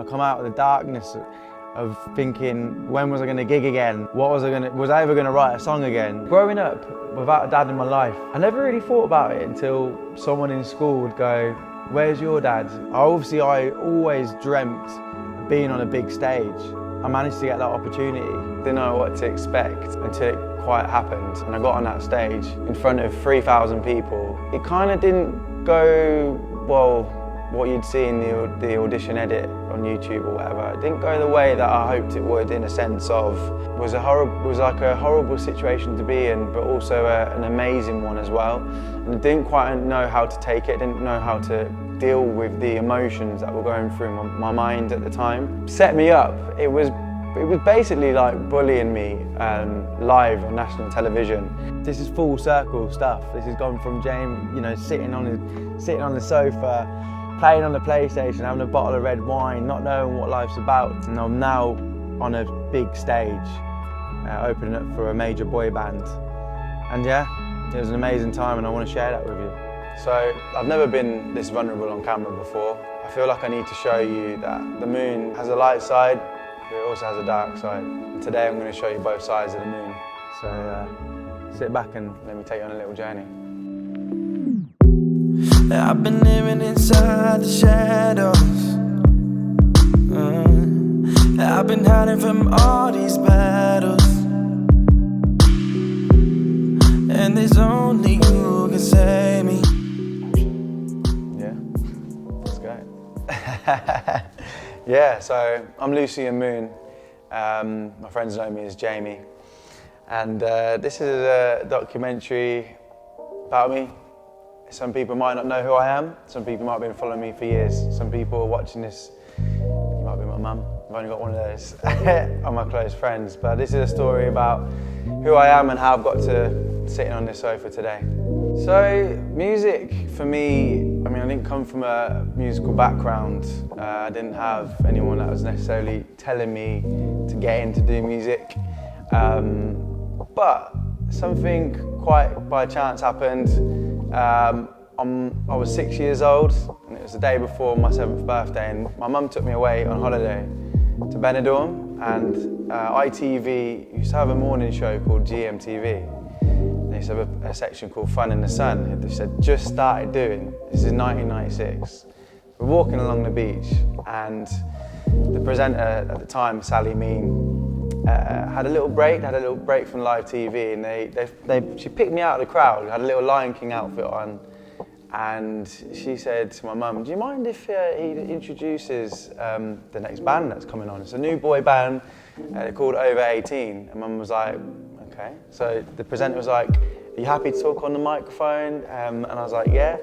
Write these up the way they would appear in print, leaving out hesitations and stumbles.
come out of the darkness of thinking, when was I going to gig again? Was I ever going to write a song again? Growing up without a dad in my life, I never really thought about it until someone in school would go, "Where's your dad?" I always dreamt of being on a big stage. I managed to get that opportunity. Didn't know what to expect until it quite happened. And I got on that stage in front of 3,000 people. It kind of didn't go, well, what you'd see in the audition edit on YouTube or whatever. It didn't go the way that I hoped it would, in a sense of, it was like a horrible situation to be in, but also an amazing one as well. And I didn't quite know how to take it, didn't know how to deal with the emotions that were going through my mind at the time. Set me up. It was basically like bullying me live on national television. This is full circle stuff. This has gone from James, you know, sitting on the sofa, playing on the PlayStation, having a bottle of red wine, not knowing what life's about, and I'm now on a big stage, opening up for a major boy band. And yeah, it was an amazing time, and I want to share that with you. So I've never been this vulnerable on camera before. I feel like I need to show you that the moon has a light side, but it also has a dark side. And today I'm going to show you both sides of the moon. So sit back and let me take you on a little journey. I've been living inside the shadows. I've been hiding from all these battles, and there's only you who can save me. Yeah, let's go. Yeah, so I'm Lucy and Moon. My friends know me as Jamie. And this is a documentary about me. Some people might not know who I am. Some people might have been following me for years. Some people are watching this. You might be my mum. I've only got one of those on my close friends. But this is a story about who I am and how I've got to sitting on this sofa today. So music for me, I mean, I didn't come from a musical background. I didn't have anyone that was necessarily telling me to get in to do music. But something quite by chance happened. I was 6 years old, and it was the day before my 7th birthday, and my mum took me away on holiday to Benidorm, and ITV used to have a morning show called GMTV. They used to have a section called Fun in the Sun. They said just started doing. This is 1996. We're walking along the beach, and the presenter at the time, Sally Mean, had a little break from live TV, and she picked me out of the crowd. Had a little Lion King outfit on, and she said to my mum, "Do you mind if he introduces the next band that's coming on? It's a new boy band called Over 18." And Mum was like, "Okay." So the presenter was like, "Are you happy to talk on the microphone?" And I was like, "Yeah."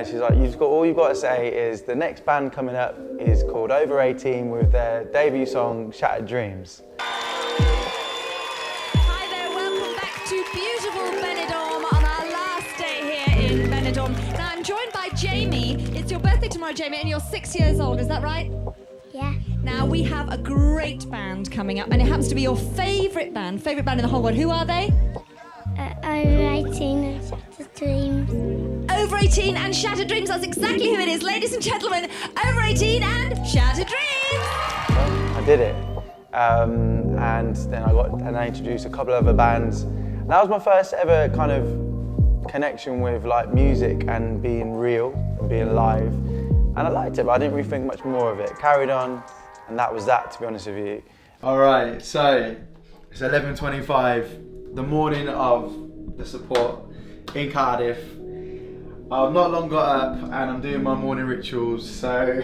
She's like, all you've got to say is the next band coming up is called Over 18 with their debut song Shattered Dreams. Hi there, welcome back to beautiful Benidorm on our last day here in Benidorm. Now I'm joined by Jamie. It's your birthday tomorrow, Jamie, and you're 6 years old, is that right? Yeah. Now we have a great band coming up, and it happens to be your favourite band in the whole world. Who are they? Over 18 and Shattered Dreams. Over 18 and Shattered Dreams, that's exactly who it is. Ladies and gentlemen, Over 18 and Shattered Dreams! I did it. And then I introduced a couple of other bands. And that was my first ever kind of connection with like music and being real and being live. And I liked it, but I didn't really think much more of it. Carried on, and that was that, to be honest with you. All right, so it's 11:25, the morning of the support in Cardiff. I've not long got up and I'm doing my morning rituals, so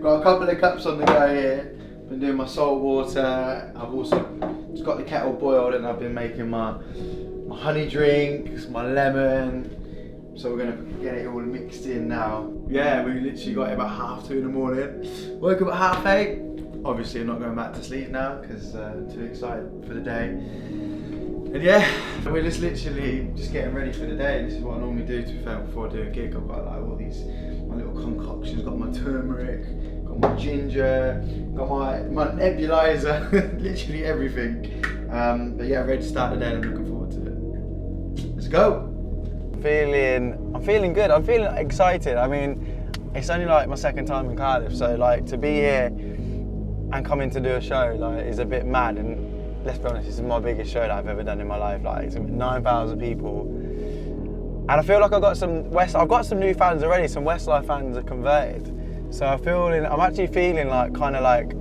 got a couple of cups on the go here. Been doing my salt water. I've also just got the kettle boiled and I've been making my honey drinks, my lemon. So we're gonna get it all mixed in now. Yeah, we literally got it about 2:30 in the morning. Woke up at 8:30. Obviously I'm not going back to sleep now because I'm too excited for the day. And yeah, we're just literally just getting ready for the day. This is what I normally do, to be fair, before I do a gig. I've got like all these, my little concoctions, got my turmeric, got my ginger, got my nebulizer, literally everything. But yeah, ready to start the day and I'm looking forward to it. Let's go. I'm feeling good, I'm feeling excited. I mean, it's only like my second time in Cardiff, so like to be here and coming to do a show like is a bit mad. And let's be honest, this is my biggest show that I've ever done in my life. Like it's 9,000 people, and I feel like I've got some new fans already. Some Westlife fans are converted, so I'm actually feeling like kind of like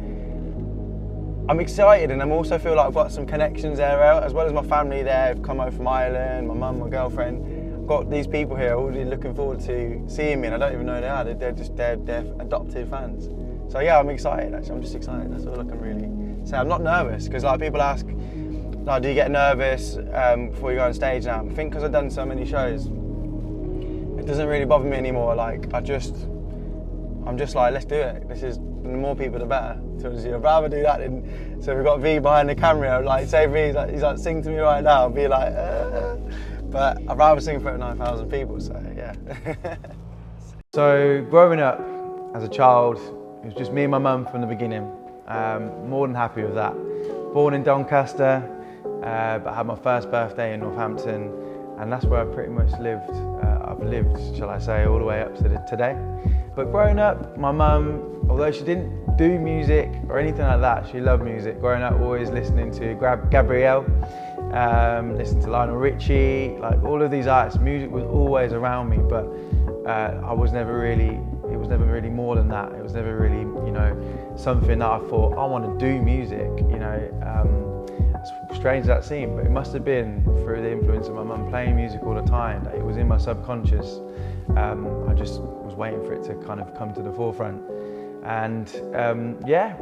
I'm excited, and I'm also feel like I've got some connections there as well as my family there. I've come over from Ireland, my mum, my girlfriend. Got these people here already looking forward to seeing me, and I don't even know who they are. They're adopted fans. So yeah, I'm excited actually. I'm just excited. That's all I can really say. I'm not nervous because like people ask, like, do you get nervous before you go on stage now? I think because I've done so many shows, it doesn't really bother me anymore. Like I'm just like, let's do it. This is the more people the better. So I'd rather do that than. So we've got V behind the camera. Like say V, he's like sing to me right now. I'll be like. But I'd rather sing in front of 9,000 people, so yeah. So growing up as a child, it was just me and my mum from the beginning. More than happy with that. Born in Doncaster, but I had my first birthday in Northampton, and that's where I pretty much lived. I've lived, shall I say, all the way up to today. But growing up, my mum, although she didn't do music or anything like that, she loved music. Growing up, always listening to Gabrielle. Listen to Lionel Richie, like all of these artists. Music was always around me, but it was never really more than that. It was never really, something that I thought, I want to do music, It's strange that seemed, but it must have been through the influence of my mum playing music all the time, that it was in my subconscious. I just was waiting for it to kind of come to the forefront. And yeah,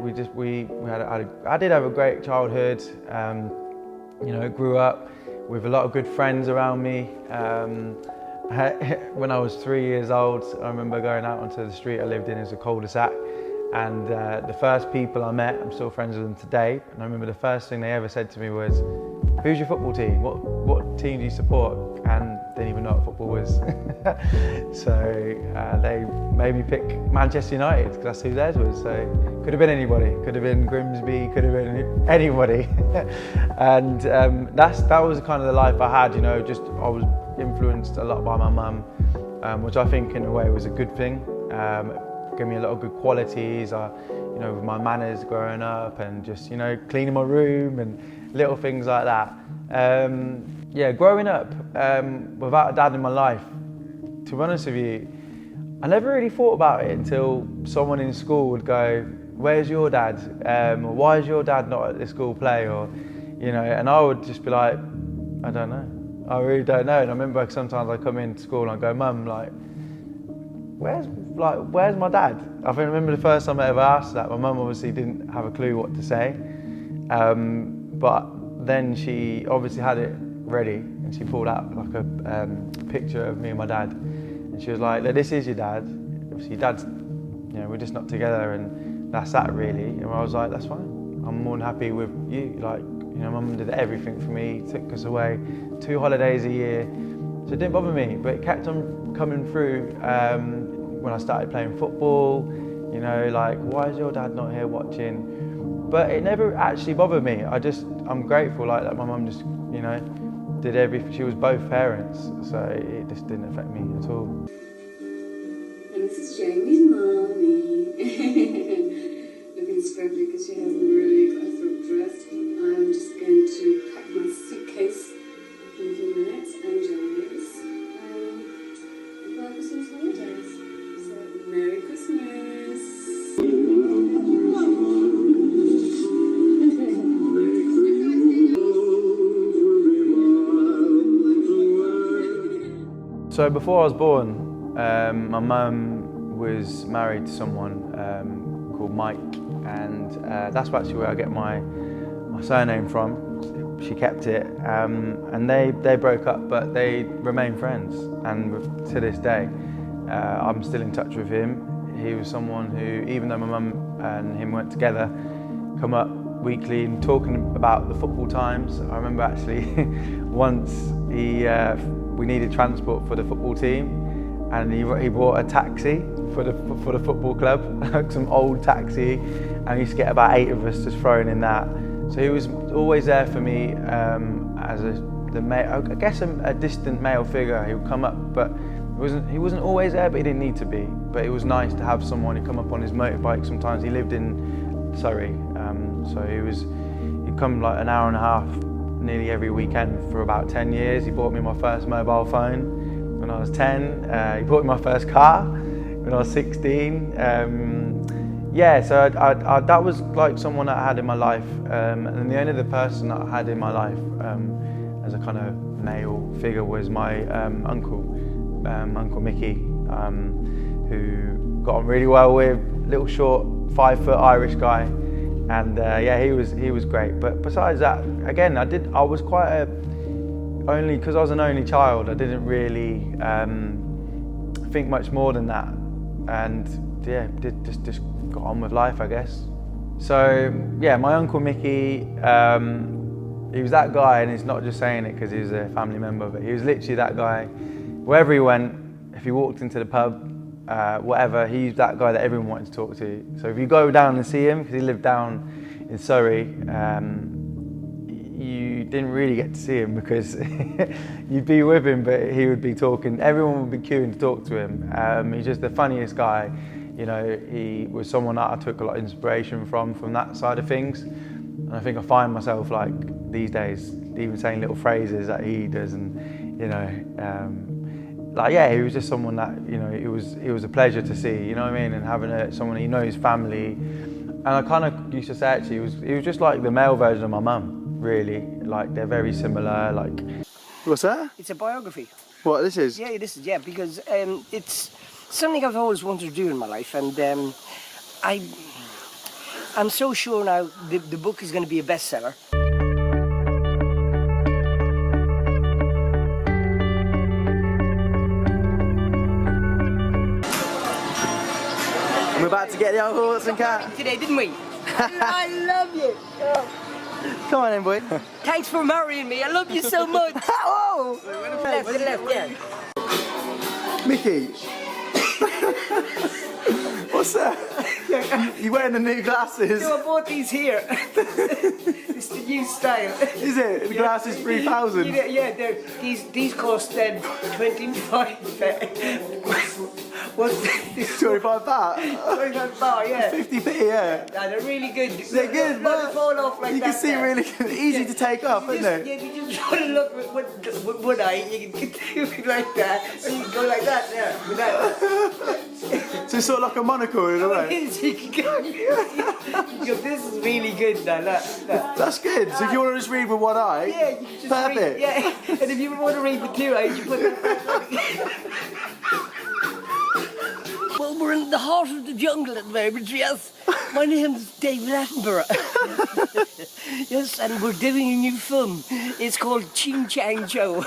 I did have a great childhood. Grew up with a lot of good friends around me. When I was 3 years old, I remember going out onto the street I lived in as a cul-de-sac, and the first people I met, I'm still friends with them today, and I remember the first thing they ever said to me was, "Who's your football team? What team do you support?" And didn't even know what football was. So they made me pick Manchester United because that's who theirs was. So could have been anybody. Could have been Grimsby. Could have been anybody. And that was kind of the life I had. I was influenced a lot by my mum, which I think in a way was a good thing. Gave me a lot of good qualities. With my manners growing up, and just cleaning my room and little things like that. Growing up without a dad in my life, to be honest with you, I never really thought about it until someone in school would go, "Where's your dad? Why is your dad not at the school play?" Or, and I would just be like, "I don't know. I really don't know." And I remember sometimes I come into school and I go, "Mum, like, where's my dad?" I remember the first time I ever asked that. My mum obviously didn't have a clue what to say, but then she obviously had it ready, and she pulled out like a picture of me and my dad, and she was like, "This is your dad. Obviously, your dad's, we're just not together, and that's that really." And I was like, "That's fine. I'm more than happy with you." Like, Mum did everything for me, took us away 2 holidays a year, so it didn't bother me. But it kept on coming through when I started playing football. Like, why is your dad not here watching? But it never actually bothered me. I'm grateful like that my mum just, did everything. She was both parents, so it just didn't affect me at all. And this is Jamie's mommy. Looking scrubbly because she hasn't really got herself dressed. I'm just going to pack my suitcase in a few minutes and Jamie's Ferguson's holidays. So, Merry Christmas. So before I was born, my mum was married to someone called Mike, and that's actually where I get my surname from. She kept it, and they broke up, but they remain friends, and to this day, I'm still in touch with him. He was someone who, even though my mum and him weren't together, come up weekly and talking about the football times. I remember actually once we needed transport for the football team, and he bought a taxi for the football club, some old taxi, and he used to get about 8 of us just thrown in that. So he was always there for me as a distant male figure. He would come up, but He wasn't always there, but he didn't need to be. But it was nice to have someone who come up on his motorbike. Sometimes he lived in Surrey, so he'd come like an hour and a half nearly every weekend for about 10 years. He bought me my first mobile phone when I was 10. He bought me my first car when I was 16. Yeah, so that was like someone that I had in my life, and the only other person that I had in my life as a kind of male figure was my uncle, Uncle Mickey, who got on really well with, little short 5-foot Irish guy, and yeah, he was great. But besides that, again, I was quite only because I was an only child, I didn't really think much more than that, and yeah, just got on with life, I guess. So yeah, my Uncle Mickey, he was that guy, and he's not just saying it because he was a family member, but he was literally that guy. Wherever he went, if he walked into the pub, whatever, he's that guy that everyone wanted to talk to. So if you go down and see him, because he lived down in Surrey, you didn't really get to see him because you'd be with him, but he would be talking, everyone would be queuing to talk to him. He's just the funniest guy. You know, he was someone that I took a lot of inspiration from that side of things. And I think I find myself like these days, even saying little phrases that he does, and you know, like yeah, he was just someone that, you know, it was a pleasure to see, you know what I mean, and having someone he knows family. And I kind of used to say actually, he was just like the male version of my mum, really. Like they're very similar. Like, What's that? It's a biography. What this is? Yeah, this is, yeah, because it's something I've always wanted to do in my life, and I'm so sure now the book is going to be a bestseller. We're about to get the old horse and cat. Today, didn't we? I love you. Oh. Come on then, boy. Thanks for marrying me. I love you so much. Oh! Left, to the left, yeah. Mickey. What's that? You wearing the new glasses? So I bought these here. It's the new style. Is it? The glasses 3,000? Yeah, these cost 25. What's this? 25 baht? 25 baht, yeah. 50p, yeah. No, they're really good. They're good, but they fall off like you that. can see really good. Easy to take off, isn't it? Yeah, you just want to look with one eye, you can do it like that, and you can go like that, yeah, with that. So it's sort of like a monocle in a way. You can go, this is really good now, look. That's good. So if you want to just read with one eye, Yeah, you can just perfect. read, yeah, and if you want to read with two eyes, you put that. Well, we're in the heart of the jungle at the moment, yes. My name's David Attenborough. Yes, and we're doing a new film. It's called Ching Chang Cho.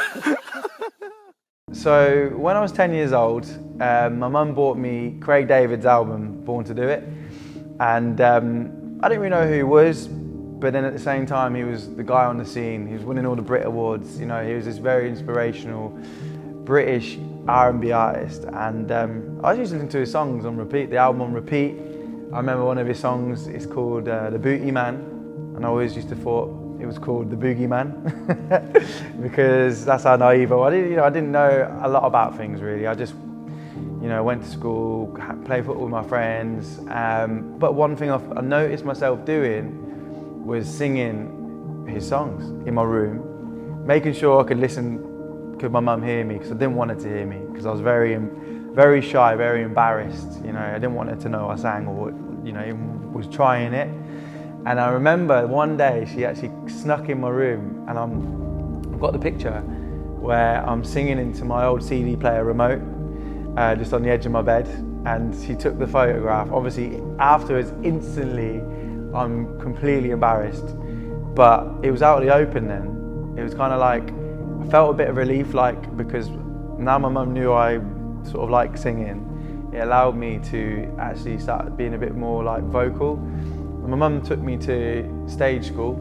So when I was 10 years old, my mum bought me Craig David's album, Born to Do It. And I didn't really know who he was, but then at the same time, he was the guy on the scene. He was winning all the Brit Awards. You know, he was this very inspirational British R&B artist. And I was used to listen to his songs on repeat, the album on repeat. I remember one of his songs is called The Boogie Man. And I always used to thought it was called The Boogie Man because that's how naive I was. I didn't know a lot about things really. I just, went to school, played football with my friends. But one thing I noticed myself doing was singing his songs in my room, making sure I could listen. Could my mum hear me? Because I didn't want her to hear me because I was very, very shy, very embarrassed. I didn't want her to know I sang or even was trying it. And I remember one day she actually snuck in my room, and I've got the picture where I'm singing into my old CD player remote, just on the edge of my bed, and she took the photograph. Obviously, afterwards, instantly, I'm completely embarrassed, but it was out in the open then. It was kind of like, I felt a bit of relief, because now my mum knew I sort of like singing. It allowed me to actually start being a bit more vocal. My mum took me to stage school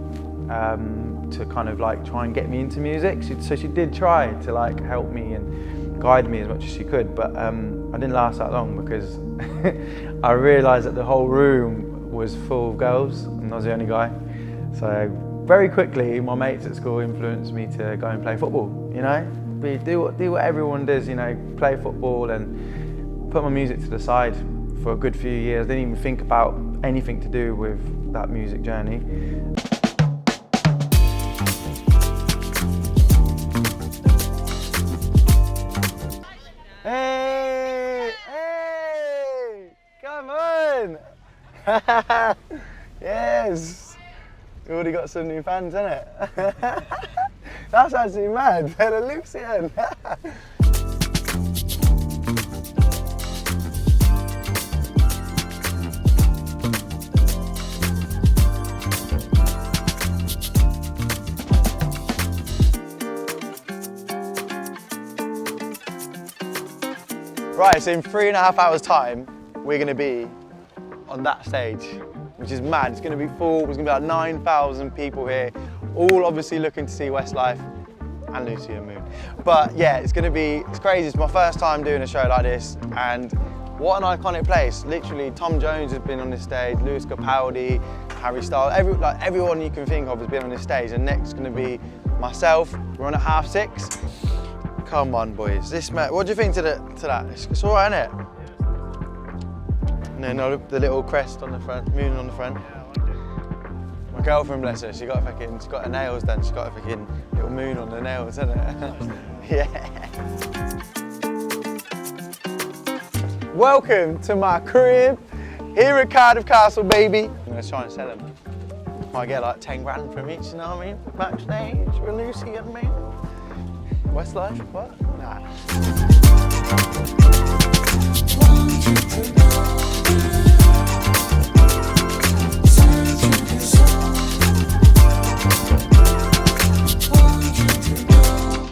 to kind of try and get me into music. So she did try to help me and guide me as much as she could, but I didn't last that long because I realised that the whole room was full of girls and I was the only guy. So very quickly, my mates at school influenced me to go and play football, do what everyone does, you know, play football and put my music to the side for a good few years. I didn't even think about anything to do with that music journey. Hey! Hey! Come on! Yes! We already got some new fans, innit? That's actually mad. They're the Lucian. Right, so in 3.5 hours time, we're gonna be on that stage, which is mad. It's gonna be full, there's gonna be like 9,000 people here, all obviously looking to see Westlife and Lucy and Moon. But yeah, it's crazy. It's my first time doing a show like this, and what an iconic place. Literally, Tom Jones has been on this stage, Lewis Capaldi, Harry Styles, everyone you can think of has been on this stage, and next is gonna be myself. We're on at 6:30. Come on, boys. What do you think to that? It's all right, isn't it? No, the little crest on the front, moon on the front. My girlfriend, bless her, she's got her nails done. She's got a fucking little moon on the nails, isn't it? Yeah. Welcome to my crib here at Cardiff Castle, baby. I'm gonna try and sell them. Might get like 10 grand from each, you know what I mean? Backstage with Lucy and me. Westlife? What? Nah.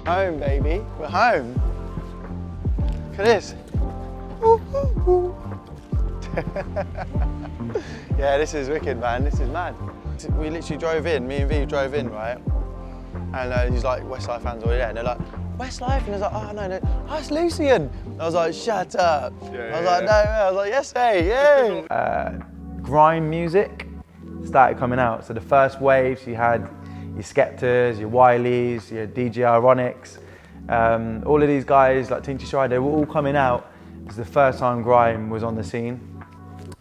Home, baby. We're home. Look at this. Yeah, this is wicked, man. This is mad. We literally drove in, me and V drove in, right? And he's like, Westlife fans already there. And they're like, Westlife? And I was like, oh no, oh, it's Lucian. And I was like, shut up. I was like, no, I was like, yes, hey, yeah. Grime music started coming out. So the first waves, you had your Skeptas, your Wileys, your DJ Ironics. All of these guys, like Tinchy Stryde, they were all coming out. It was the first time grime was on the scene.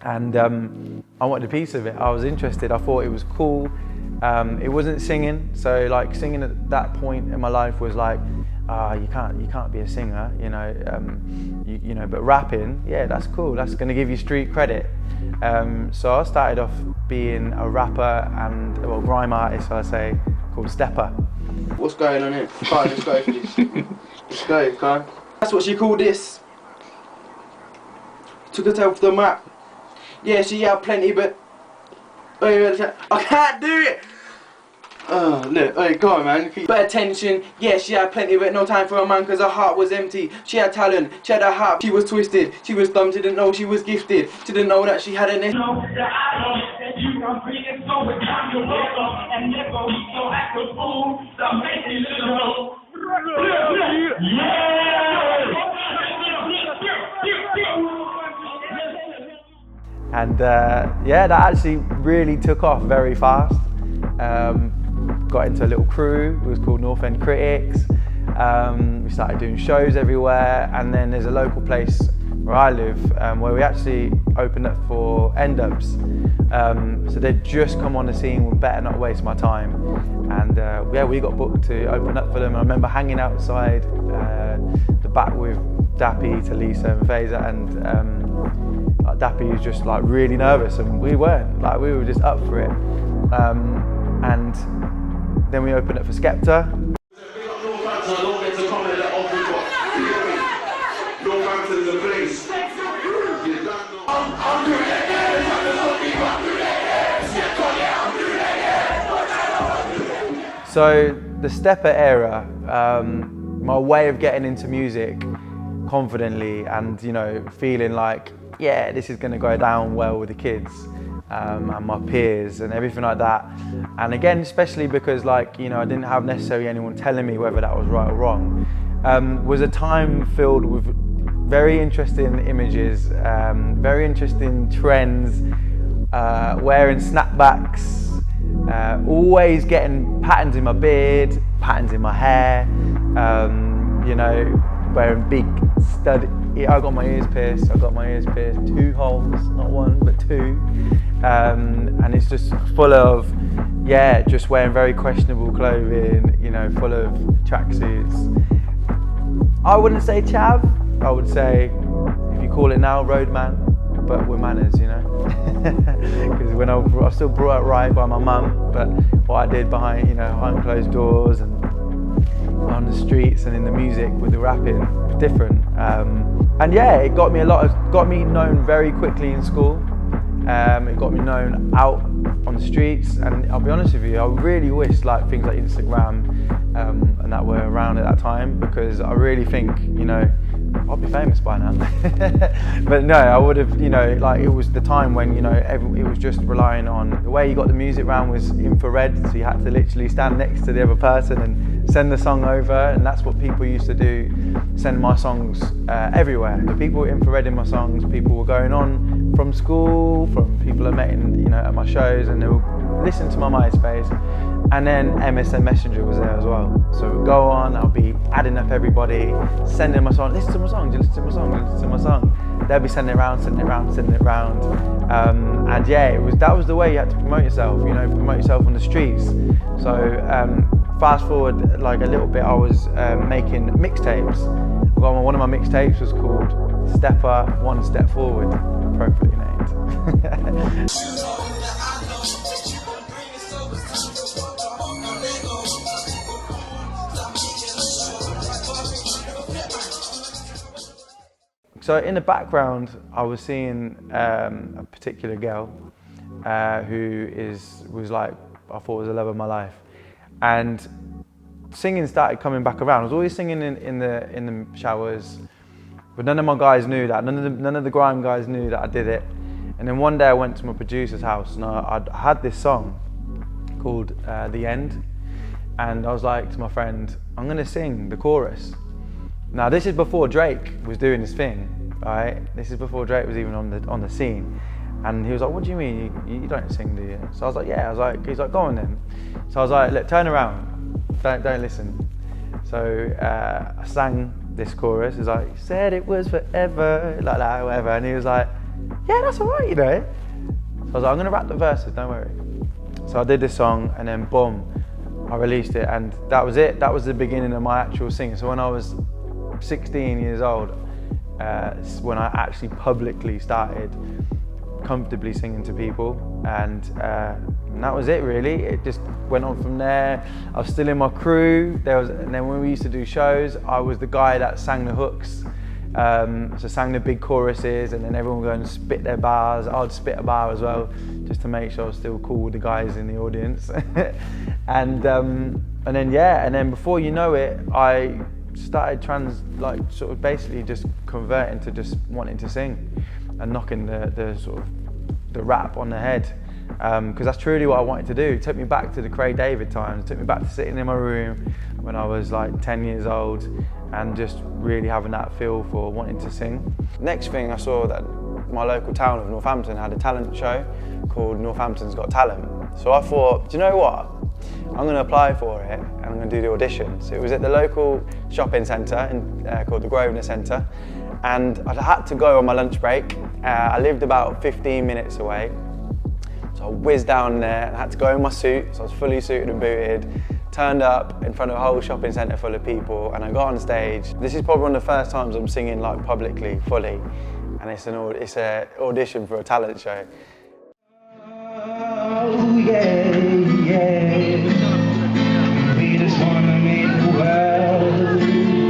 And I wanted a piece of it. I was interested, I thought it was cool. It wasn't singing, so like singing at that point in my life was like, you can't be a singer, you know. But rapping, yeah, that's cool. That's going to give you street credit. So I started off being a rapper and grime artist, I say, called Stepper. What's going on here? Kai, let's go, please. Let's go, Kai. That's what she called this. Took her off the map. Yeah, she had plenty, but I can't do it. Oh, look, hey, go on, man. Pay attention. Yeah, she had plenty, but no time for a man because her heart was empty. She had talent, she had a heart, she was twisted. She was dumb, she didn't know she was gifted. She didn't know that she had an And yeah, that actually really took off very fast. Got into a little crew, it was called North End Critics. We started doing shows everywhere, and then there's a local place where I live where we actually opened up for End-Ups. So they'd just come on the scene with Better Not Waste My Time. And yeah, we got booked to open up for them. I remember hanging outside the back with Dappy, Talisa and Fazer, and Dappy was just like really nervous, and we weren't. Like, we were just up for it. And then we opened up for Skepta. So the Stepper era, my way of getting into music confidently and, you know, feeling like, yeah, this is going to go down well with the kids and my peers and everything like that. And again, especially because, like, you know, I didn't have necessarily anyone telling me whether that was right or wrong, was a time filled with very interesting images, very interesting trends, wearing snapbacks, always getting patterns in my beard, patterns in my hair, you know, wearing big stud. I got my ears pierced. 2 holes, not 1 but 2, and it's just full of, yeah, just wearing very questionable clothing. You know, full of tracksuits. I wouldn't say chav. I would say, if you call it now, roadman, but with manners, you know. Because when I was still brought up right by my mum, but what I did behind, you know, behind closed doors and on the streets and in the music with the rapping was different. And yeah, it got me known very quickly in school. It got me known out on the streets, and I'll be honest with you, I really wish like things like Instagram and that were around at that time, because I really think, you know, I'll be famous by now. But no, I would have, you know, like it was the time when, you know, it was just relying on the way you got the music round was infrared, so you had to literally stand next to the other person and send the song over, and that's what people used to do, send my songs everywhere. The people were infrareding my songs, people were going on from school, from people I met in, you know, at my shows, and they would listen to my MySpace. And then MSN Messenger was there as well. So we'd go on, I'll be adding up everybody, sending my song, listen to my song, listen to my song, listen to my song. They'll be sending it around. And yeah, that was the way you had to promote yourself, you know, promote yourself on the streets. So fast forward like a little bit, I was making mixtapes. One of my mixtapes was called Stepper, One Step Forward, appropriately named. So in the background, I was seeing a particular girl who was like, I thought was the love of my life, and singing started coming back around. I was always singing in the showers, but none of my guys knew that. None of the grime guys knew that I did it. And then one day I went to my producer's house, and I had this song called "The End," and I was like to my friend, "I'm gonna sing the chorus." Now this is before Drake was doing his thing, right? This is before Drake was even on the scene, and he was like, "What do you mean you don't sing, do you?" So I was like, "Yeah." He's like, "Go on then." So I was like, "Look, turn around, don't listen." So I sang this chorus. He's like, "Said it was forever," like that, whatever, and he was like, "Yeah, that's alright, you know." So I was like, "I'm gonna rap the verses, don't worry." So I did this song, and then boom, I released it, and that was it. That was the beginning of my actual singing. So when I was 16 years old, when I actually publicly started comfortably singing to people, and that was it really. It just went on from there. I was still in my crew. And then when we used to do shows, I was the guy that sang the hooks. So sang the big choruses, and then everyone would go and spit their bars. I'd spit a bar as well, just to make sure I was still cool with the guys in the audience. and then before you know it, I started sort of basically just converting to just wanting to sing and knocking the sort of the rap on the head, because that's truly what I wanted to do. It took me back to the Craig David times. It took me back to sitting in my room when I was like 10 years old and just really having that feel for wanting to sing. Next thing, I saw that my local town of Northampton had a talent show called Northampton's Got Talent. So I thought, do you know what? I'm going to apply for it, and I'm going to do the auditions. It was at the local shopping centre called the Grosvenor Centre, and I had to go on my lunch break. I lived about 15 minutes away, so I whizzed down there and I had to go in my suit, so I was fully suited and booted, turned up in front of a whole shopping centre full of people, and I got on stage. This is probably one of the first times I'm singing like publicly, fully, and it's an audition for a talent show. Oh yeah, yeah. We just wanna make the world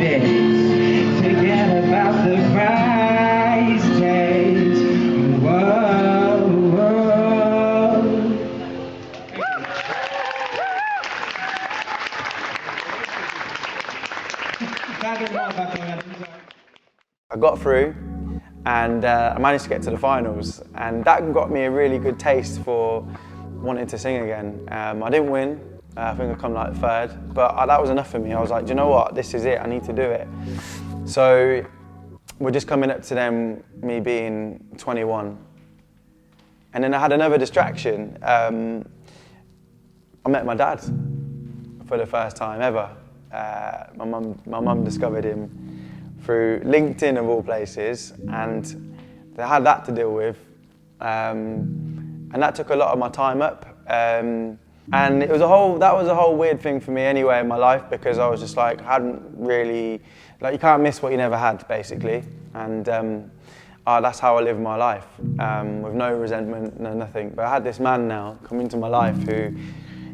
dance. Forget about the price tags. Whoa, whoa. I got through, and I managed to get to the finals, and that got me a really good taste for wanting to sing again. I didn't win, I think I come like third, but that was enough for me. I was like, do you know what, this is it, I need to do it. So we're just coming up to me being 21. And then I had another distraction. I met my dad for the first time ever. My mum discovered him through LinkedIn of all places, and they had that to deal with, and that took a lot of my time up. And that was a whole weird thing for me anyway in my life, because I was just like, hadn't really, like, you can't miss what you never had, basically. And that's how I live my life, with no resentment, no nothing. But I had this man now come into my life who,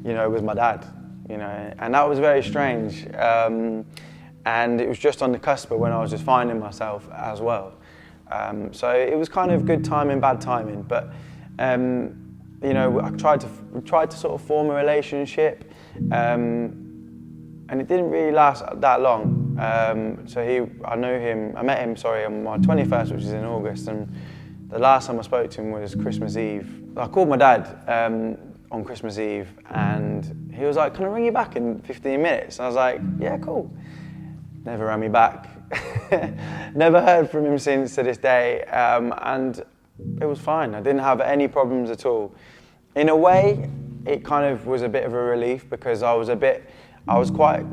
you know, was my dad, you know, and that was very strange. And it was just on the cusp of when I was just finding myself as well. So it was kind of good timing, bad timing, but you know, I tried to sort of form a relationship, and it didn't really last that long. I met him on my 21st, which is in August, and the last time I spoke to him was Christmas Eve. I called my dad on Christmas Eve, and he was like, "Can I ring you back in 15 minutes?" And I was like, "Yeah, cool." Never rang me back. Never heard from him since to this day, and it was fine. I didn't have any problems at all. In a way, it kind of was a bit of a relief, because I was quite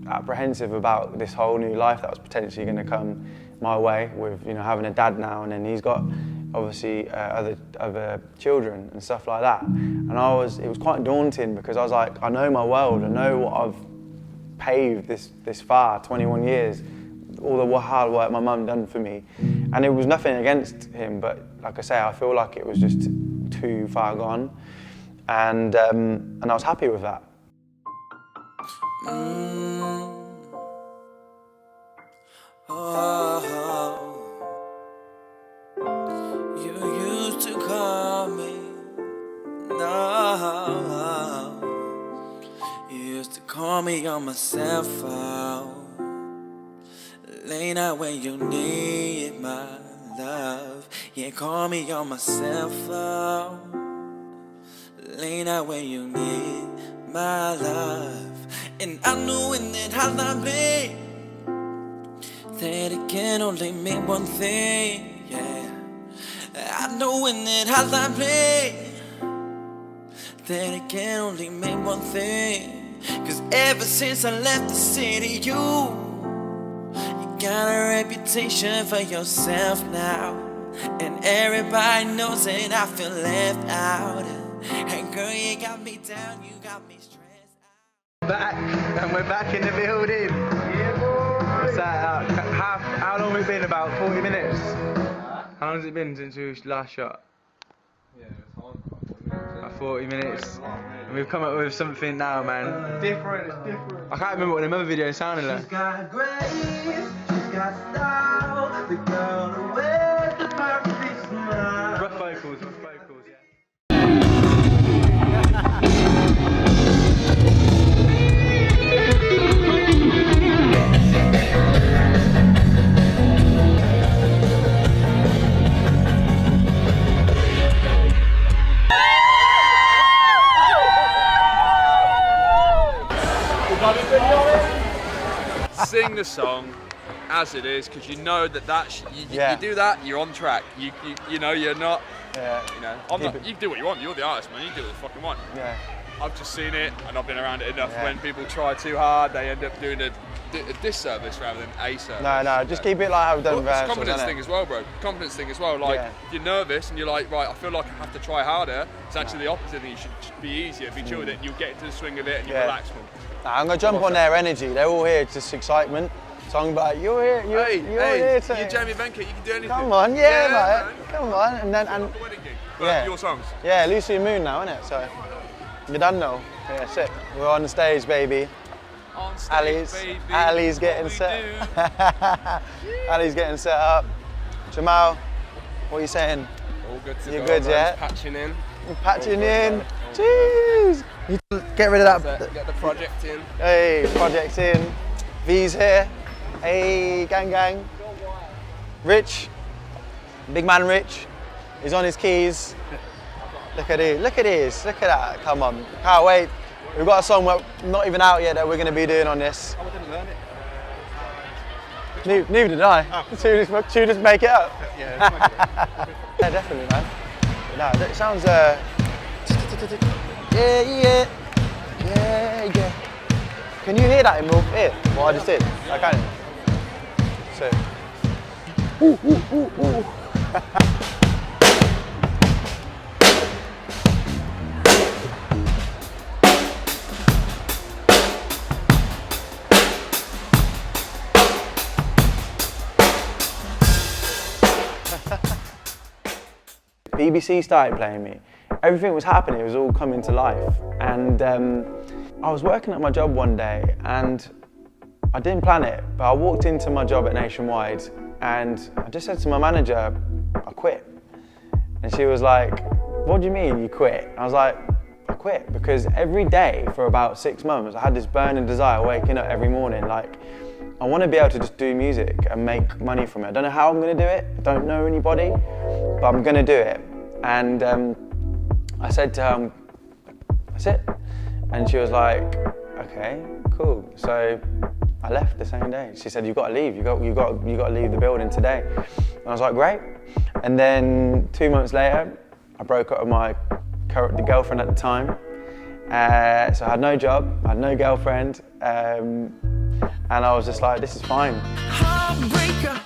apprehensive about this whole new life that was potentially going to come my way with, you know, having a dad now, and then he's got obviously other children and stuff like that. And it was quite daunting, because I was like, I know my world, I know what I've paved this far, 21 years, all the hard work my mum done for me. And it was nothing against him, but like I say, I feel like it was just too far gone. And I was happy with that. You used to call me, no. You used to call me on my cell phone, late night when you need my love. Yeah, call me on my cell phone, late night when you need my love. And I know in that hotline that it can only mean one thing, yeah. I know in that hotline that it can only mean one thing. Cause ever since I left the city, you got a reputation for yourself now, and everybody knows that I feel left out. And girl, you got me down, you got me stressed out. Back, and we're back in the building. Yeah, boy. So, how long have we been? About 40 minutes? How long has it been since we last shot? Yeah, it's hard. About 40 minutes. And we've come up with something now, man. Different, it's different. I can't remember what the other video sounded like. She's got grace, she's got style, the girl who wears the perfect smile. Rough vocals, yeah. Sing the song as it is, because you know that you do that, you're on track. You know you're not. Yeah. You know, you do what you want. You're the artist, man. You do what you fucking want. Yeah. I've just seen it, and I've been around it enough. When people try too hard, they end up doing a disservice rather than a service. No, just keep it like I've done. It's a confidence thing as well, bro. Confidence thing as well. Like, if you're nervous and you're like, right, I feel like I have to try harder, it's actually the opposite thing. You should be easier, be chill with it, and you'll get into the swing of it, and you relax more. I'm going to jump on their energy. They're all here, it's just excitement. So I'm like, you're here, you're here. You're Jamie Venkat, you can do anything. Come on, yeah, mate. Come on. And then, the wedding gig. But your songs. Yeah, Lucy and Moon now, isn't it? So, you done know. Yeah, sick. We're on the stage, baby. On stage, baby. Ali's getting set. Ali's getting set up. Jamal, what are you saying? All good to You're go, good, man. yeah? Patching in. You're patching in. Jeez. You get rid of that. Get the project in. Hey, project's in. V's here. Hey, gang, gang. Rich, big man Rich, he's on his keys. Look at this, look at this, look at that. Come on, can't wait. We've got a song not even out yet that we're going to be doing on this. I didn't learn it. Neither did I. Should we just make it up? Yeah, yeah, definitely, man. No, it sounds. Yeah. Can you hear that in your ear? What I just did? I can. So. Ooh, ooh, ooh, ooh. BBC started playing me. Everything was happening, it was all coming to life. And I was working at my job one day and I didn't plan it, but I walked into my job at Nationwide and I just said to my manager, I quit. And she was like, what do you mean you quit? I was like, I quit because every day for about 6 months I had this burning desire waking up every morning like, I want to be able to just do music and make money from it. I don't know how I'm going to do it, I don't know anybody, but I'm going to do it. And I said to her, that's it. And she was like, okay, cool. So I left the same day. She said, you've got to leave, you've got to leave the building today. And I was like, great. And then 2 months later, I broke up with my girlfriend at the time. So I had no job, I had no girlfriend. And I was just like, this is fine. Heartbreaker.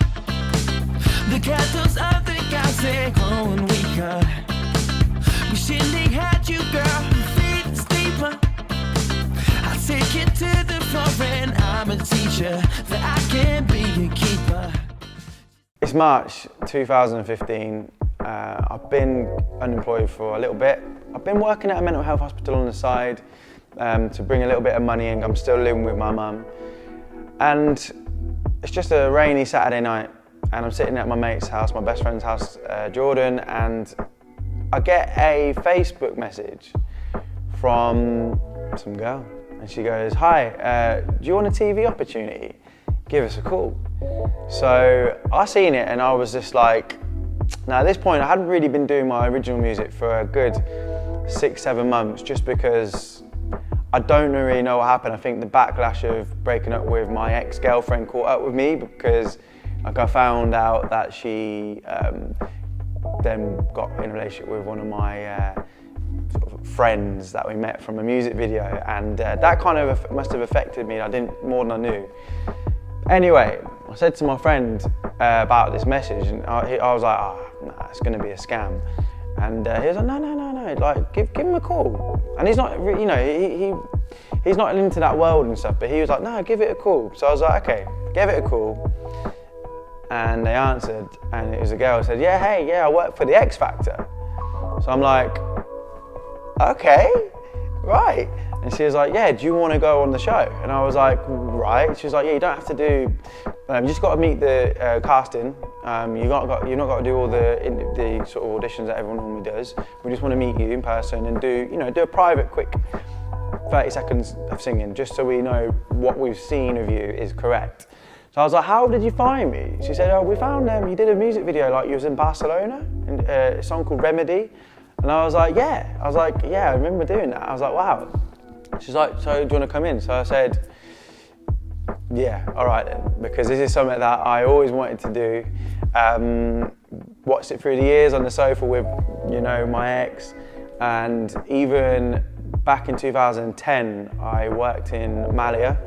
The ghettos of the guys, they're growing weaker. Wishing they had you, girl, feet steeper. I take it to the floor and I'm a teacher, that I can be a keeper. It's March 2015. I've been unemployed for a little bit. I've been working at a mental health hospital on the side to bring a little bit of money in. I'm still living with my mum. And it's just a rainy Saturday night and I'm sitting at my mate's house, my best friend's house, Jordan, and I get a Facebook message from some girl and she goes, hi, do you want a TV opportunity? Give us a call. So I seen it and I was just like, now at this point I hadn't really been doing my original music for a good 6-7 months just because I don't really know what happened. I think the backlash of breaking up with my ex-girlfriend caught up with me because like, I found out that she then got in a relationship with one of my sort of friends that we met from a music video, and that kind of must have affected me. I didn't more than I knew. Anyway, I said to my friend about this message, and I was like, oh, nah, it's going to be a scam. And he was like, no, like give him a call. And he's not, you know, he's not into that world and stuff, but he was like, no, give it a call. So I was like, okay, gave it a call. And they answered, and it was a girl who said, yeah, hey, yeah, I work for the X Factor. So I'm like, okay, right. And she was like, yeah, do you want to go on the show? And I was like, right. She was like, yeah, you don't have to do, you just got to meet the casting. You've not got to do all the sort of auditions that everyone normally does. We just want to meet you in person and do a private, quick 30 seconds of singing, just so we know what we've seen of you is correct. So I was like, how did you find me? She said, oh, we found you did a music video, like you was in Barcelona, in a song called Remedy. And I was like, yeah. I remember doing that. I was like, wow. She's like, so do you want to come in? So I said, yeah, all right then, because this is something that I always wanted to do. Watched it through the years on the sofa with, my ex, and even back in 2010, I worked in Malia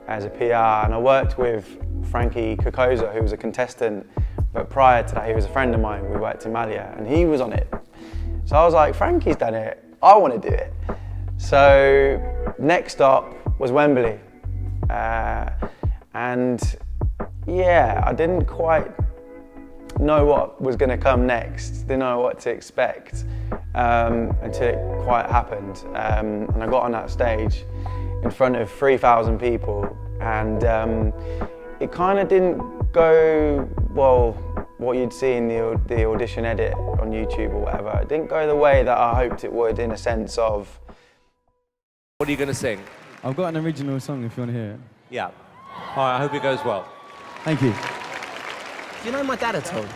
as a PR, and I worked with Frankie Kokoza, who was a contestant, but prior to that, he was a friend of mine. We worked in Malia, and he was on it. So I was like, Frankie's done it, I want to do it. So next stop was Wembley. And yeah, I didn't quite know what was going to come next, didn't know what to expect until it quite happened. And I got on that stage in front of 3,000 people, and it kind of didn't go, well, what you'd see in the audition edit on YouTube or whatever. It didn't go the way that I hoped it would, in a sense of... What are you going to sing? I've got an original song if you want to hear it. Yeah. All right, I hope it goes well. Thank you. Do you know my dad at all?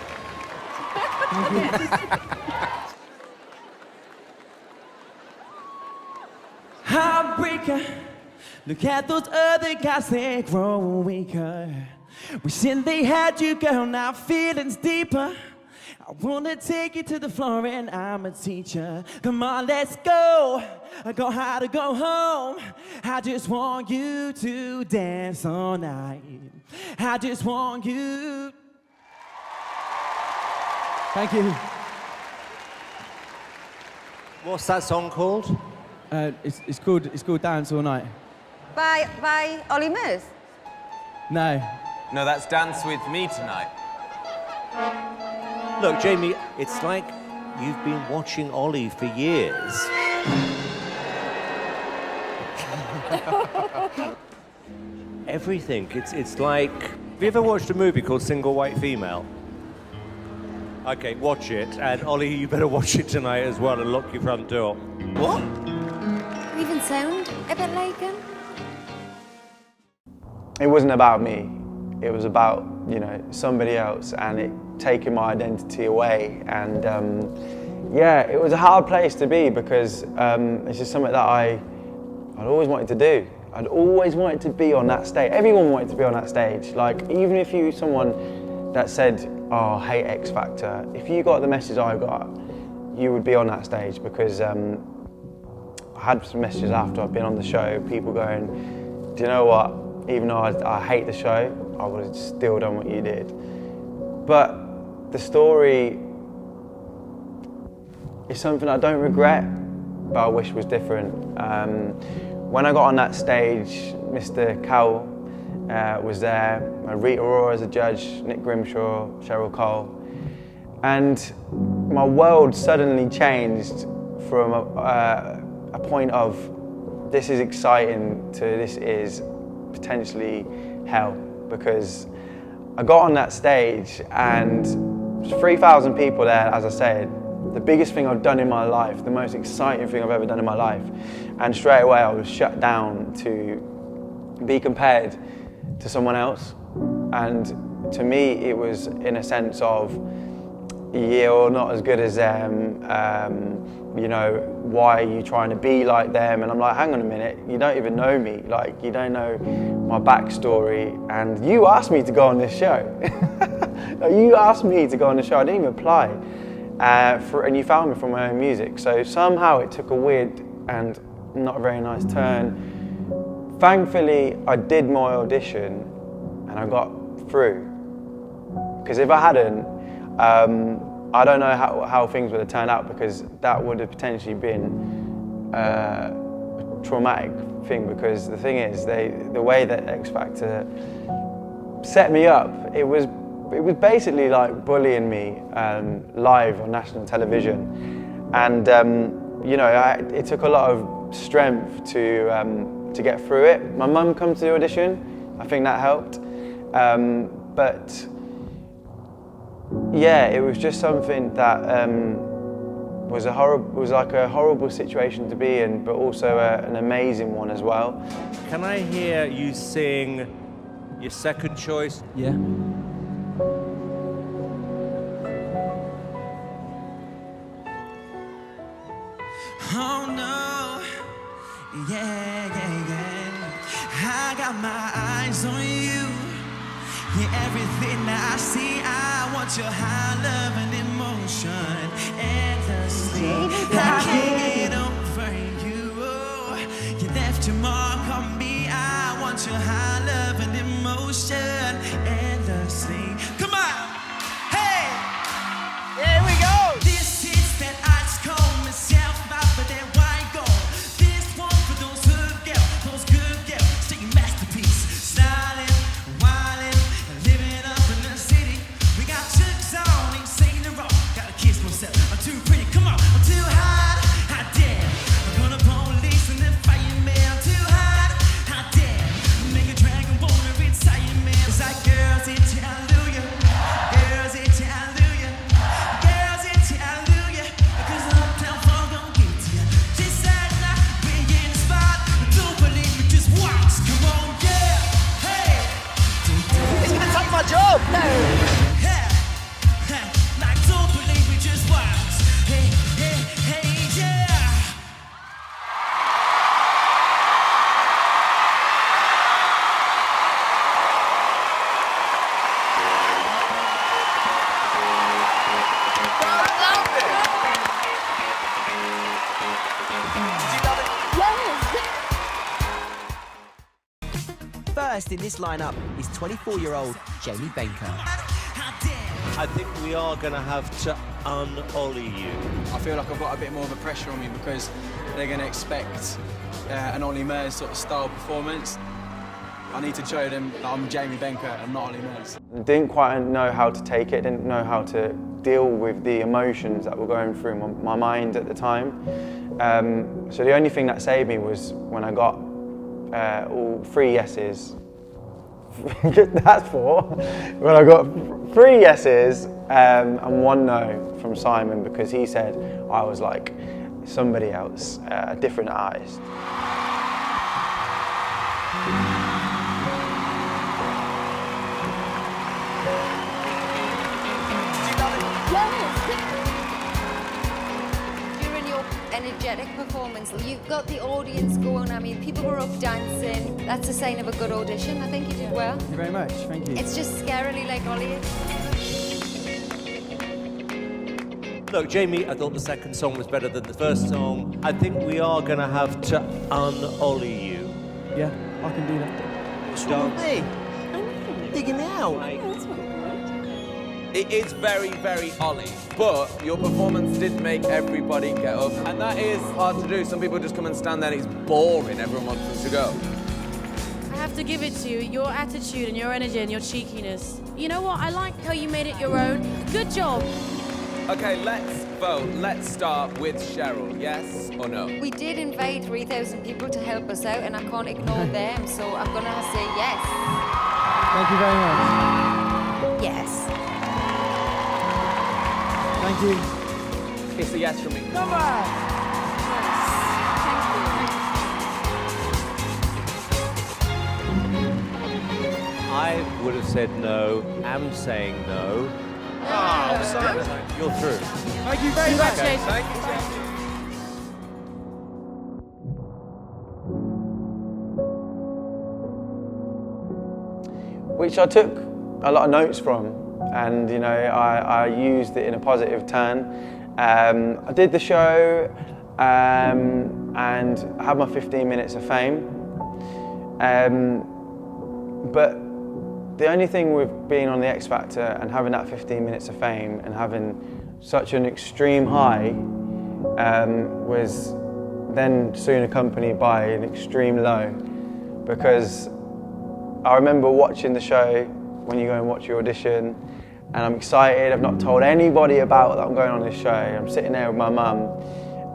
Heartbreaker. Look at those other guys, they're growing weaker. Wishing they had you, girl, now feelings deeper. I wanna take you to the floor and I'm a teacher. Come on, let's go. I go how to go home. I just want you to dance all night. I just want you. Thank you. What's that song called? It's called Dance All Night. By Ollie Murs? No. No, that's Dance With Me Tonight. Look, Jamie, it's like you've been watching Ollie for years. Everything. It's like... Have you ever watched a movie called Single White Female? Okay, watch it. And Ollie, you better watch it tonight as well and lock your front door. What? You even sound a bit like him. It wasn't about me. It was about, you know, somebody else and it taking my identity away. And yeah, it was a hard place to be because it's just something that I'd always wanted to do. I'd always wanted to be on that stage. Everyone wanted to be on that stage. Like, even if you someone that said, oh, I hate X Factor, if you got the message I got, you would be on that stage because I had some messages after I'd been on the show, people going, do you know what? Even though I hate the show, I would have still done what you did. But the story is something I don't regret, but I wish was different. When I got on that stage, Mr. Cowell was there, Rita Ora as a judge, Nick Grimshaw, Cheryl Cole, and my world suddenly changed from a point of this is exciting to this is potentially hell, because I got on that stage and 3,000 people there, as I said, the biggest thing I've done in my life, the most exciting thing I've ever done in my life. And straight away I was shut down to be compared to someone else. And to me it was in a sense of, you're not as good as them, you know, why are you trying to be like them? And I'm like, hang on a minute, you don't even know me, like you don't know my backstory, and you asked me to go on this show. You asked me to go on the show, I didn't even apply. And you found me from my own music. So somehow it took a weird and not a very nice turn. Thankfully, I did my audition and I got through. Because if I hadn't, I don't know how things would have turned out, because that would have potentially been a traumatic thing, because the thing is, the way that X Factor set me up, it was basically like bullying me live on national television. And you know, it took a lot of strength to get through it. My mum come to the audition, I think that helped. But yeah, it was just something that was like a horrible situation to be in, but also an amazing one as well. Can I hear you sing your second choice? Yeah. Oh no, yeah, yeah, yeah. I got my eyes on you. Yeah, everything that I see, I want your high love and emotion endlessly. I can't get over you. You left your mark on me. I want your high love and emotion endlessly. Come on, hey, here we go. This is that ice cold myself, but then why go? This one for those good girls, stay your masterpiece, styling, wilding, living up in the city. We got chicks on, ain't saying the wrong. Gotta kiss myself, I'm too pretty. Come on, I'm too hot, hot damn. I'm gonna police and then fireman. I'm too hot, hot damn. Make a dragon wanna retire, man. It's like girls in Hallelujah. First in this lineup is 24-year-old Jamie Benker. I think we are going to have to un-Ollie you. I feel like I've got a bit more of a pressure on me because they're going to expect an Ollie Murs sort of style performance. I need to show them that I'm Jamie Benker and not Ollie Murs. Didn't quite know how to take it, didn't know how to deal with the emotions that were going through my mind at the time. So the only thing that saved me was when I got all 3 yeses. That's 4. When I got 3 yeses and 1 no from Simon, because he said I was like somebody else, a different artist. During your energetic performance, you've got the audience going. I mean, people were up dancing. That's a sign of a good audition. I think you did well. Thank you very much. Thank you. It's just scarily like Ollie. Look, Jamie, I thought the second song was better than the first song. I think we are going to have to un-Ollie you. Yeah, I can do that. What's wrong with me? I'm digging me out. It is very, very Ollie, but your performance did make everybody get up, and that is hard to do. Some people just come and stand there and it's boring, everyone wants them to go. I have to give it to you, your attitude and your energy and your cheekiness. You know what, I like how you made it your own. Good job. Okay, let's vote. Let's start with Cheryl, yes or no? We did invite 3,000 people to help us out, and I can't ignore them, so I'm going to say yes. Thank you very much. Yes. Thank you. It's a yes from me. Come on! I would have said no, am saying no. Oh, sorry. You're through. Thank you very much. Okay, thank you, Jamie. Which I took a lot of notes from, and you know, I used it in a positive turn. I did the show and had my 15 minutes of fame. But the only thing with being on the X Factor and having that 15 minutes of fame and having such an extreme high was then soon accompanied by an extreme low, because I remember watching the show when you go and watch your audition, and I'm excited. I've not told anybody about that I'm going on this show. I'm sitting there with my mum,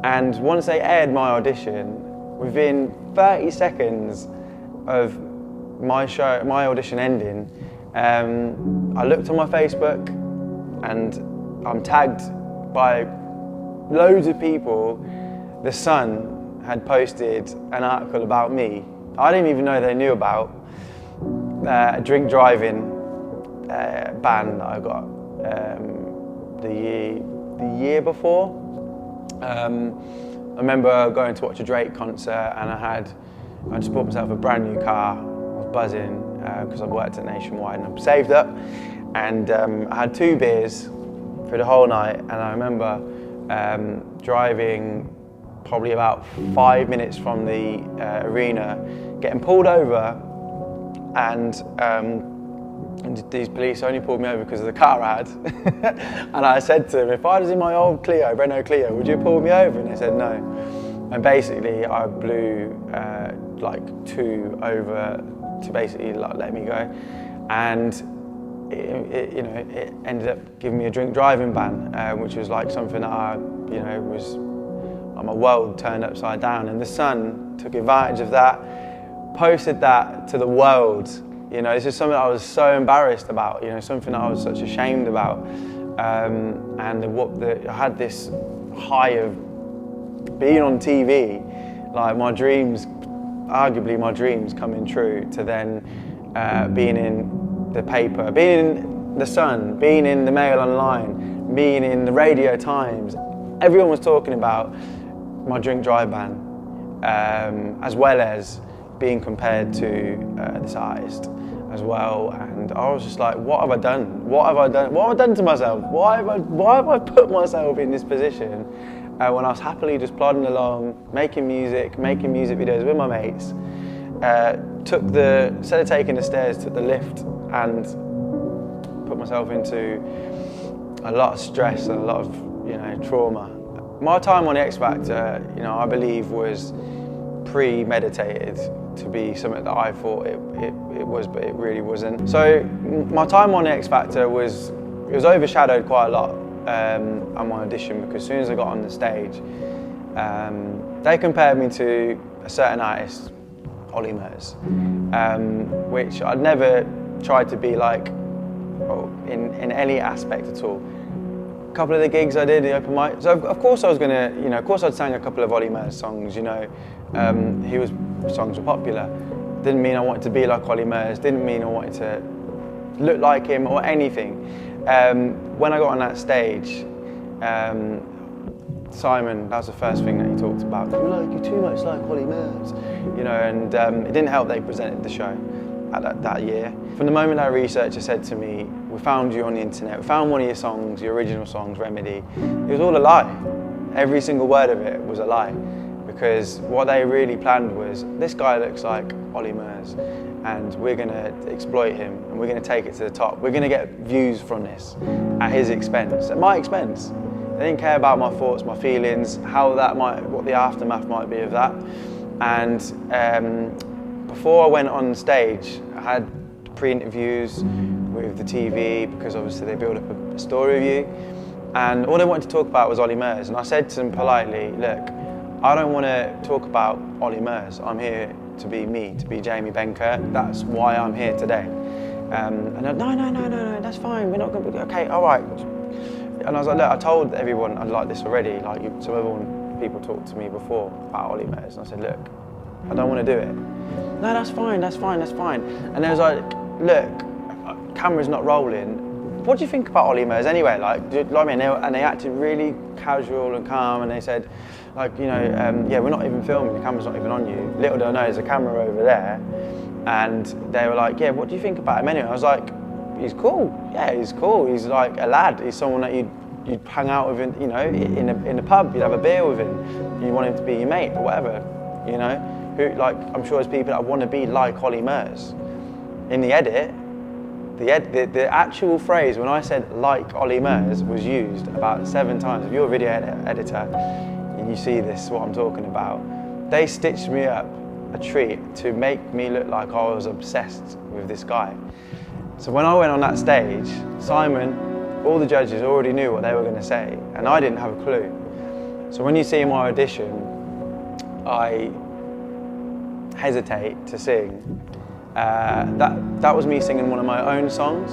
and once they aired my audition, within 30 seconds of my audition ending, I looked on my Facebook and I'm tagged by loads of people. The Sun had posted an article about me. I didn't even know they knew about a drink driving ban that I got the year before. I remember going to watch a Drake concert, and I just bought myself a brand new car. I was buzzing because I've worked at Nationwide and I've saved up, and I had 2 beers for the whole night, and I remember driving probably about 5 minutes from the arena, getting pulled over, and these police only pulled me over because of the car I had. And I said to them, if I was in my old Clio, Renault Clio, would you pull me over? And they said no. And basically I blew like 2 over to basically like, let me go. And it ended up giving me a drink driving ban, which was like something that was my world turned upside down. And the Sun took advantage of that, posted that to the world. This is something I was so embarrassed about, something that I was such ashamed about. And I had this high of being on TV, like arguably my dreams coming true, to then being in the paper, being in the Sun, being in the Mail Online, being in the Radio Times. Everyone was talking about my drink drive ban, as well as being compared to this artist as well, and I was just like, what have I done? What have I done? What have I done to myself? Why have I put myself in this position when I was happily just plodding along, making music videos with my mates, instead of taking the stairs, took the lift and put myself into a lot of stress and a lot of, you know, trauma. My time on the X Factor, you know, I believe was premeditated to be something that I thought it was, but it really wasn't. So my time on the X Factor was overshadowed quite a lot on my audition, because as soon as I got on the stage, they compared me to a certain artist, Ollie Murs, which I'd never tried to be like in any aspect at all. A couple of the gigs I did, the open mic, so of course I was gonna, you know, of course I'd sang a couple of Ollie Murs songs, you know, songs were popular. Didn't mean I wanted to be like Ollie Murs, didn't mean I wanted to look like him or anything. When I got on that stage, Simon, that was the first thing that he talked about. You're too much like Ollie Murs, you know, and it didn't help they presented the show at that year. From the moment that researcher said to me, we found you on the internet, we found one of your songs, your original songs, Remedy, it was all a lie. Every single word of it was a lie, because what they really planned was, this guy looks like Ollie Murs, and we're going to exploit him, and we're going to take it to the top. We're going to get views from this at his expense, at my expense. They didn't care about my thoughts, my feelings, what the aftermath might be of that. And before I went on stage, I had pre-interviews with the TV, because obviously they build up a story of you. And all they wanted to talk about was Ollie Murs. And I said to them politely, look, I don't want to talk about Ollie Murs. I'm here to be me, to be Jamie Benkert. That's why I'm here today. And they're, no, that's fine. We're not going to be, okay, all right. And I was like, look, I told everyone I'd like this already. Like, some other people talked to me before about Ollie Murs. And I said, look, I don't want to do it. No, that's fine. And they was like, look, camera's not rolling. What do you think about Ollie Murs anyway? Like, do you know what I mean? And they acted really casual and calm, and they said, like, you know, yeah, we're not even filming, the camera's not even on you. Little do I know, there's a camera over there. And they were like, yeah, what do you think about him anyway? I was like, he's cool. Yeah, he's cool. He's like a lad. He's someone that you'd hang out with, you know, in a pub. You'd have a beer with him. You want him to be your mate or whatever, you know. Like, I'm sure there's people that want to be like Ollie Murs. In the edit, the actual phrase when I said like Ollie Murs was used about 7 times. If you're a video editor and you see this, what I'm talking about, they stitched me up a treat to make me look like I was obsessed with this guy. So when I went on that stage, Simon, all the judges already knew what they were going to say, and I didn't have a clue. So when you see my audition, I hesitate to sing. That was me singing one of my own songs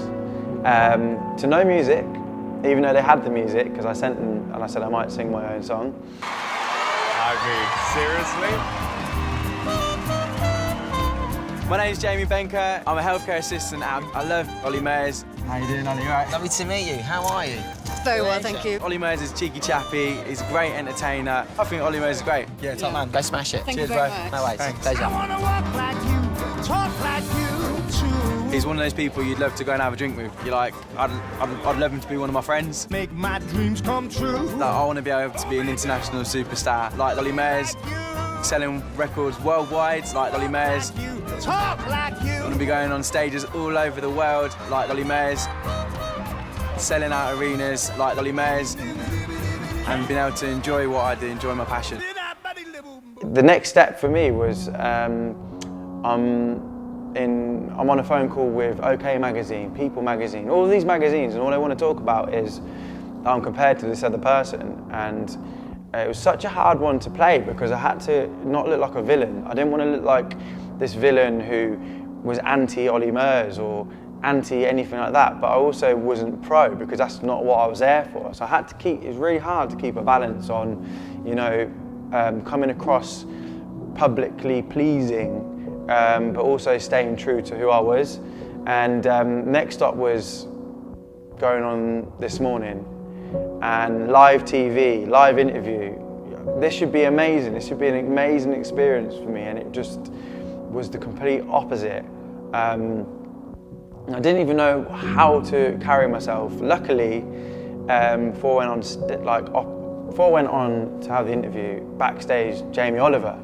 to no music, even though they had the music, because I sent them and I said I might sing my own song. I mean, seriously? My name's Jamie Benkert. I'm a healthcare assistant at I love Ollie Murs. How you doing, Ollie? You right? Lovely to meet you. How are you? Very well, thank you. Ollie Murs is a cheeky chappy. He's a great entertainer. I think Ollie Murs is great. Yeah, top man. Go smash it. Thank Cheers, you very bro. much. No worries. Thanks. Pleasure. I wanna walk like you, talk like you too. He's one of those people you'd love to go and have a drink with. You're like, I'd love him to be one of my friends. Make my dreams come true. Like, I want to be able to be an international superstar like Ollie Murs, selling records worldwide like Ollie Murs. Talk like you. I want to be going on stages all over the world like Ollie Murs, selling out arenas like Ollie Murs, and being able to enjoy what I do, enjoy my passion. The next step for me was I'm on a phone call with OK Magazine, People Magazine, all these magazines, and all they want to talk about is that I'm compared to this other person. And it was such a hard one to play because I had to not look like a villain. I didn't want to look like this villain who was anti-Ollie Murs or anti anything like that, but I also wasn't pro because that's not what I was there for. So I had to keep, it was really hard to keep a balance on, you know, coming across publicly pleasing, but also staying true to who I was. And next up was going on This Morning and live TV, live interview. This should be amazing. This should be an amazing experience for me, and it just was the complete opposite. I didn't even know how to carry myself. Luckily, before I went on to have the interview, backstage, Jamie Oliver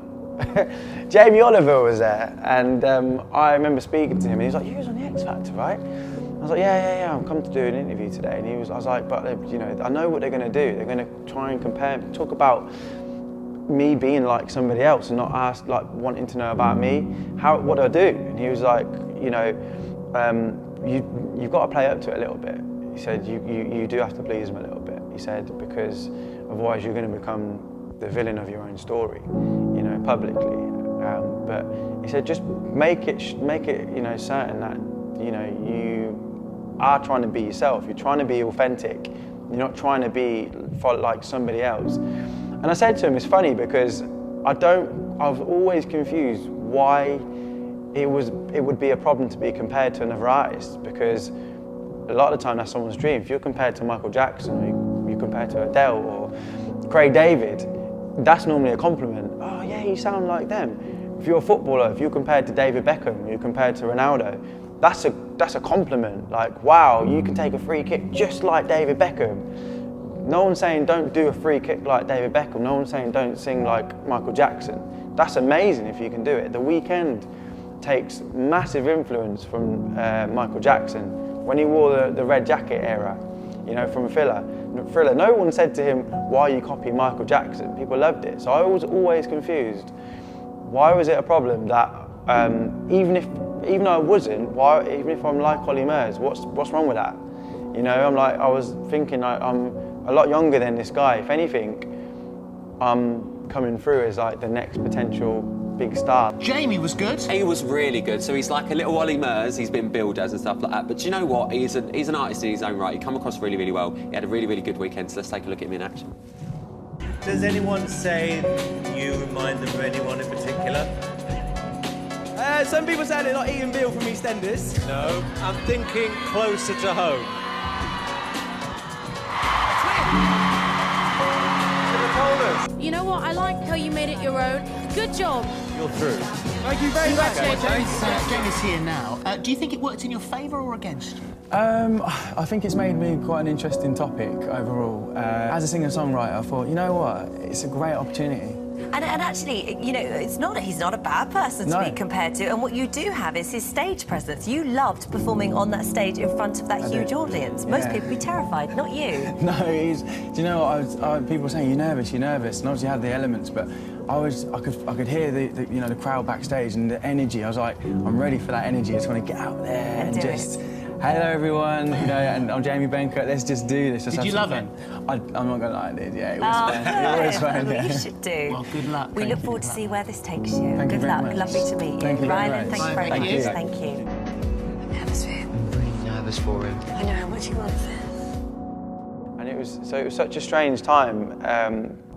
Jamie Oliver was there, and I remember speaking to him, and he was like, "You was on the X Factor, right?" I was like, yeah, I'm come to do an interview today. And I was like, but you know, I know what they're going to do. They're going to try and talk about me being like somebody else and not ask, like, wanting to know about me. What do I do? And he was like, you know, you've got to play up to it a little bit. He said, you do have to please them a little bit. He said, because otherwise you're going to become the villain of your own story, you know, publicly. But he said, just make it, you know, certain that, you know, you are trying to be yourself. You're trying to be authentic. You're not trying to be like somebody else. And I said to him, it's funny because I was always confused why it would be a problem to be compared to another artist, because a lot of the time that's someone's dream. If you're compared to Michael Jackson, or you're compared to Adele or Craig David, that's normally a compliment. Oh yeah, you sound like them. If you're a footballer, if you're compared to David Beckham, you're compared to Ronaldo, that's a compliment. Like, wow, you can take a free kick just like David Beckham. No one's saying don't do a free kick like David Beckham. No one's saying don't sing like Michael Jackson. That's amazing if you can do it. The Weeknd takes massive influence from Michael Jackson when he wore the red jacket era, you know, from Thriller. No one said to him, why are you copying Michael Jackson? People loved it. So I was always confused. Why was it a problem that even though I wasn't, even if I'm like Olly Murs, what's wrong with that? You know, I was thinking I'm a lot younger than this guy. If anything, I'm coming through as like the next potential big star. Jamie was good. He was really good. So he's like a little Olly Murs. He's been billed as and stuff like that. But do you know what? He's an artist in his own right. He come across really, really well. He had a really, really good weekend. So let's take a look at him in action. Does anyone say you remind them of anyone in particular? Some people say they're like Ian Beale from EastEnders. No, I'm thinking closer to home. You know what? I like how you made it your own. Good job. You're through. Thank you very much. Congratulations. Jamie's here now. Do you think it worked in your favour or against you? I think it's made me quite an interesting topic overall. As a singer-songwriter, I thought, you know what? It's a great opportunity. And actually, you know, he's not a bad person to be compared to. And what you do have is his stage presence. You loved performing on that stage in front of that huge audience. Most people would be terrified, not you. No, do you know what? People were saying, you're nervous, and obviously you had the elements, but I could hear the crowd backstage and the energy. I was like, I'm ready for that energy. I just want to get out there and just. Hello everyone, you know, and I'm Jamie Benker. Let's just do this. Did you love it? I'm not gonna lie, I did. Yeah, it was fun. It was fun. Well, you should do. Well, good luck. We look forward to see where this takes you. Thank you very luck. much. Lovely to meet you. Thank you very Rylan, much. thank you very much. Thank Thank you. I'm nervous for him. I'm really nervous for him. I know how much he wants this. And it was such a strange time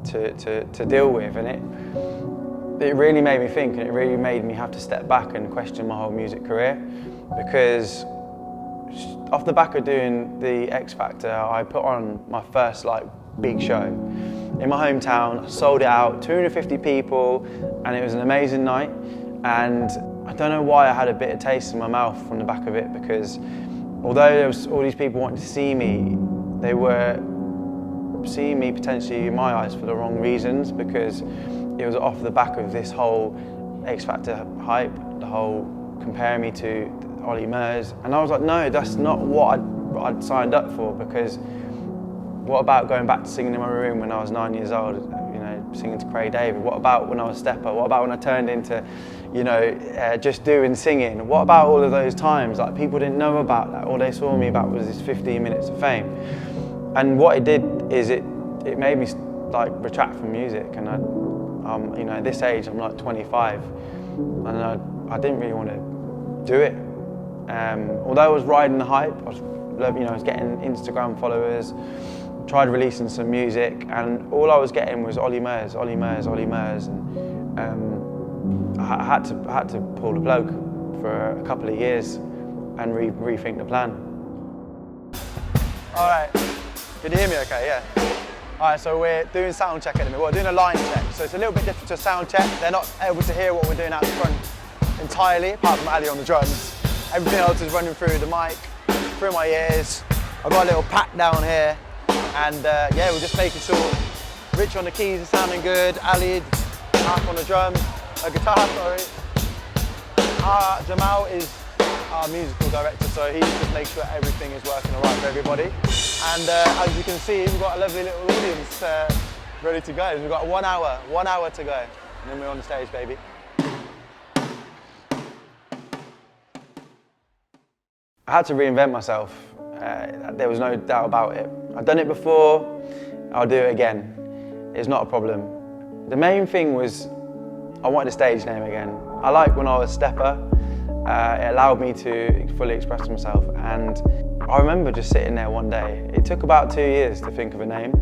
to deal with, and it really made me think, and it really made me have to step back and question my whole music career, because off the back of doing the X Factor, I put on my first big show in my hometown. I sold it out, 250 people, and it was an amazing night. And I don't know why I had a bitter taste in my mouth from the back of it, because although there was all these people wanting to see me, they were seeing me potentially in my eyes for the wrong reasons, because it was off the back of this whole X Factor hype, the whole comparing me to Olly Murs. And I was like, no, that's not what I'd signed up for, because what about going back to singing in my room when I was 9 years old, you know, singing to Craig David? What about when I was Stepper? What about when I turned into, you know, just doing singing? What about all of those times? Like, people didn't know about that. All they saw me about was this 15 minutes of fame. And what it did is it made me retract from music. And you know, at this age, I'm 25, and I didn't really want to do it. Although I was riding the hype, I was getting Instagram followers, tried releasing some music, and all I was getting was Olly Murs, Olly Murs, Olly Murs, and I had to pull the plug for a couple of years and rethink the plan. All right, can you hear me okay? Yeah. All right, so we're doing sound check at the minute. We're doing a line check, so it's a little bit different to a sound check. They're not able to hear what we're doing out the front entirely, apart from Ali on the drums. Everything else is running through the mic, through my ears. I've got a little pack down here, and yeah, we're just making sure Rich on the keys is sounding good, Ali half on the drums, a guitar, sorry. Jamal is our musical director, so he just makes sure everything is working all right for everybody. And as you can see, we've got a lovely little audience ready to go. We've got 1 hour to go, and then we're on the stage, baby. I had to reinvent myself. There was no doubt about it. I've done it before, I'll do it again. It's not a problem. The main thing was I wanted a stage name again. I like when I was Stepper. It allowed me to fully express myself, and I remember just sitting there one day. It took about 2 years to think of a name.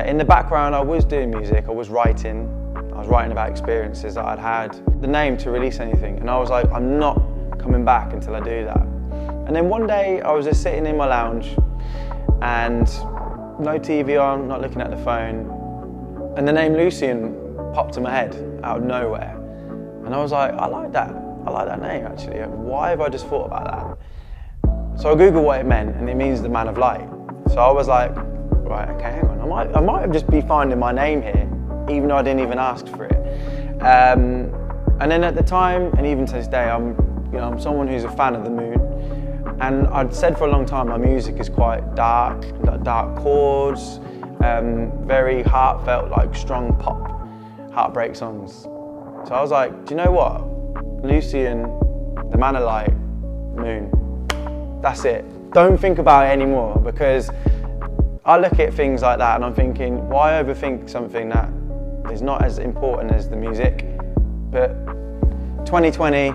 In the background I was doing music, I was writing about experiences that I'd had. The name to release anything, and I was like, I'm not coming back until I do that. And then one day I was just sitting in my lounge and no TV on, not looking at the phone, and the name Lucian popped in my head out of nowhere. And I was like, I like that name actually. Why have I just thought about that? So I googled what it meant, and it means the man of light. So I was like, right, okay, hang on, I might have just be finding my name here, even though I didn't even ask for it. And then at the time, and even to this day, I'm someone who's a fan of the Moon. And I'd said for a long time my music is quite dark, dark chords, very heartfelt, like strong pop, heartbreak songs. So I was like, do you know what? Lucian, the man of light, Moon. That's it. Don't think about it anymore, because I look at things like that and I'm thinking, why overthink something that is not as important as the music? But 2020,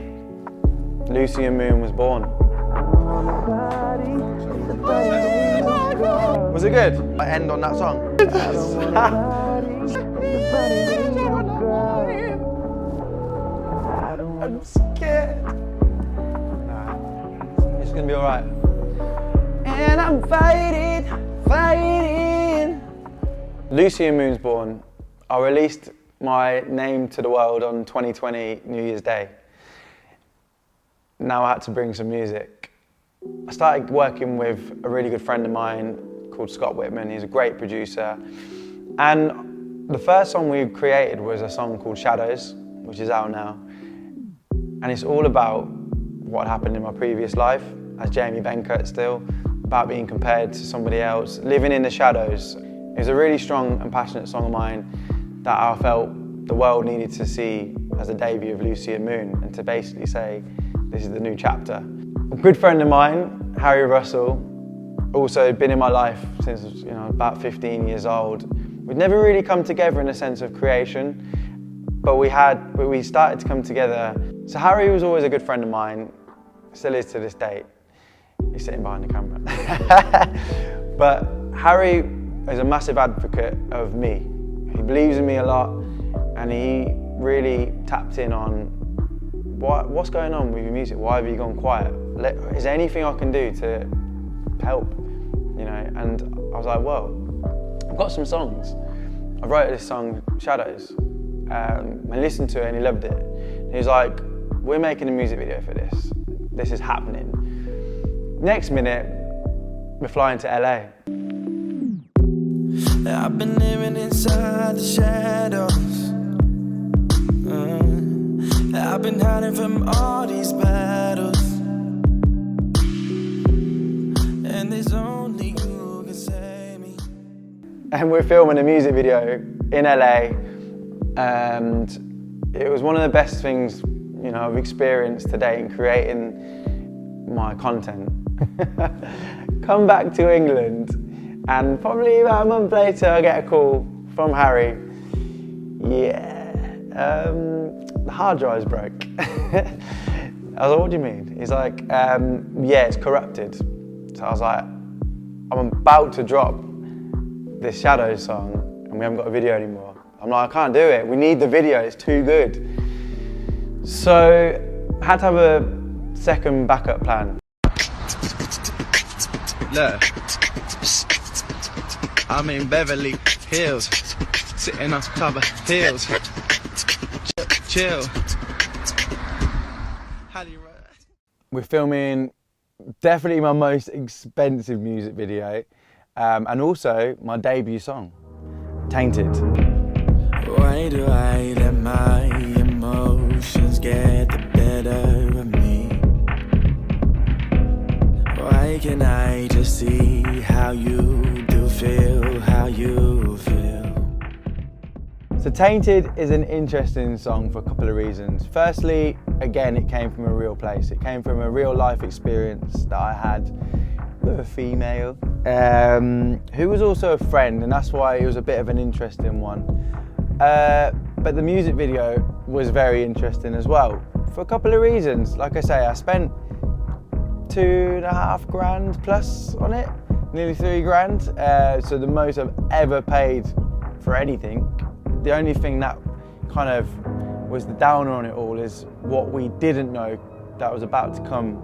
Lucian Moon was born. Was it good? I end on that song. I'm scared. Nah, it's gonna be all right. And I'm fighting. Lucian Moon's born. I released my name to the world on 2020 New Year's Day. Now I had to bring some music. I started working with a really good friend of mine called Scott Whitman. He's a great producer. And the first song we created was a song called Shadows, which is out now. And it's all about what happened in my previous life as Jamie Benkert still, about being compared to somebody else, living in the shadows. It was a really strong and passionate song of mine that I felt the world needed to see as a debut of Lucian Moon, and to basically say, this is the new chapter. A good friend of mine, Harry Russell, also been in my life since about 15 years old. We'd never really come together in a sense of creation, but we started to come together. So Harry was always a good friend of mine, still is to this day. He's sitting behind the camera. But Harry is a massive advocate of me. He believes in me a lot, and he really tapped in on what's going on with your music. Why have you gone quiet? Is there anything I can do to help? And I was like, well, I've got some songs. I wrote this song, Shadows, and listened to it and he loved it. And he was like, we're making a music video for this. This is happening. Next minute, we're flying to LA. I've been living inside the shadows. I've been hiding from all these battles. And there's only you who can save me. And we're filming a music video in LA. And it was one of the best things I've experienced today in creating my content. Come back to England, and probably about a month later I get a call from Harry. Yeah, the hard drive's broke. I was like, what do you mean? He's like, yeah, it's corrupted. So I was like, I'm about to drop this Shadows song and we haven't got a video anymore. I'm like, I can't do it. We need the video, it's too good. So I had to have a second backup plan. Look, I'm in Beverly Hills, sitting on top of hills. Chill. We're filming definitely my most expensive music video, and also my debut song, Tainted. Why do I let my emotions emotions get the better of me. Why can't I just see how you do feel, how you feel? So Tainted is an interesting song for a couple of reasons. Firstly, again, it came from a real place. It came from a real life experience that I had with a female who was also a friend, and that's why it was a bit of an interesting one. But the music video was very interesting as well, for a couple of reasons. Like I say, I spent $2.5 grand plus on it, nearly $3 grand. So the most I've ever paid for anything. The only thing that kind of was the downer on it all is what we didn't know that was about to come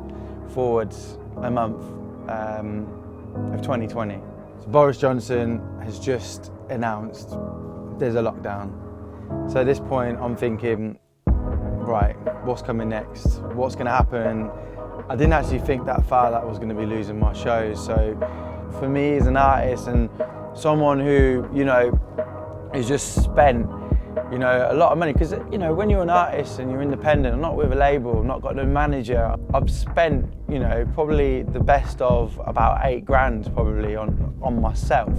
forwards a month of 2020. So Boris Johnson has just announced there's a lockdown. So at this point I'm thinking, right, what's coming next? What's going to happen? I didn't actually think that far that I was going to be losing my shows. So for me as an artist and someone who, you know, has just spent, you know, a lot of money, because, you know, when you're an artist and you're independent, I'm not with a label, I've not got no manager, I've spent, you know, probably the best of about $8 grand probably on myself,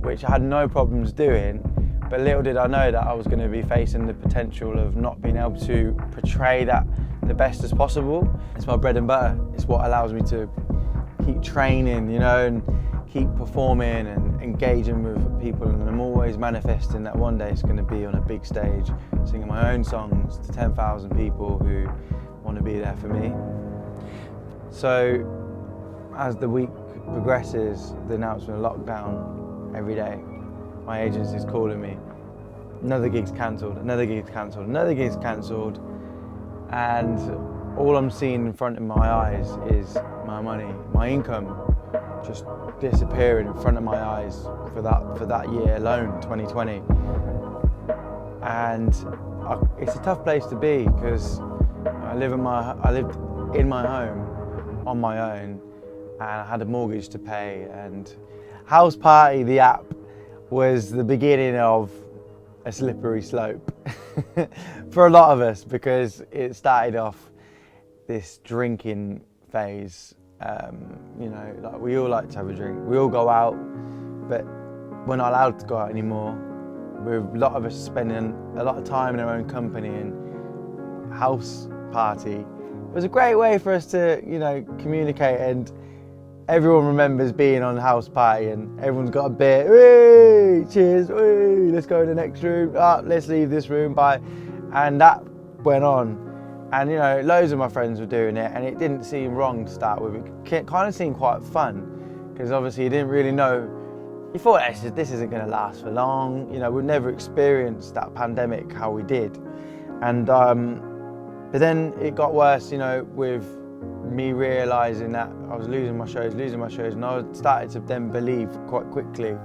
which I had no problems doing. But little did I know that I was going to be facing the potential of not being able to portray that the best as possible. It's my bread and butter. It's what allows me to keep training, you know, and keep performing and engaging with people. And I'm always manifesting that one day it's going to be on a big stage, singing my own songs to 10,000 people who want to be there for me. So as the week progresses, the announcement of lockdown every day, my agency's calling me. Another gig's cancelled, another gig's cancelled, another gig's cancelled. And all I'm seeing in front of my eyes is my money, my income just disappearing in front of my eyes for that year alone, 2020. And it's a tough place to be, because I lived in my home on my own, and I had a mortgage to pay. And House Party, the app, was the beginning of a slippery slope for a lot of us, because it started off this drinking phase. You know, like, we all like to have a drink, we all go out, but we're not allowed to go out anymore. With a lot of us spending a lot of time in our own company, and House Party was a great way for us to, you know, communicate. And everyone remembers being on House Party and everyone's got a beer, hey, cheers, hey, let's go to the next room, let's leave this room, bye. And that went on. And, you know, loads of my friends were doing it, and it didn't seem wrong to start with. It kind of seemed quite fun, because obviously you didn't really know. You thought, this isn't going to last for long. You know, we've never experienced that pandemic how we did. And but then it got worse, you know, with me realising that I was losing my shows, and I started to then believe quite quickly,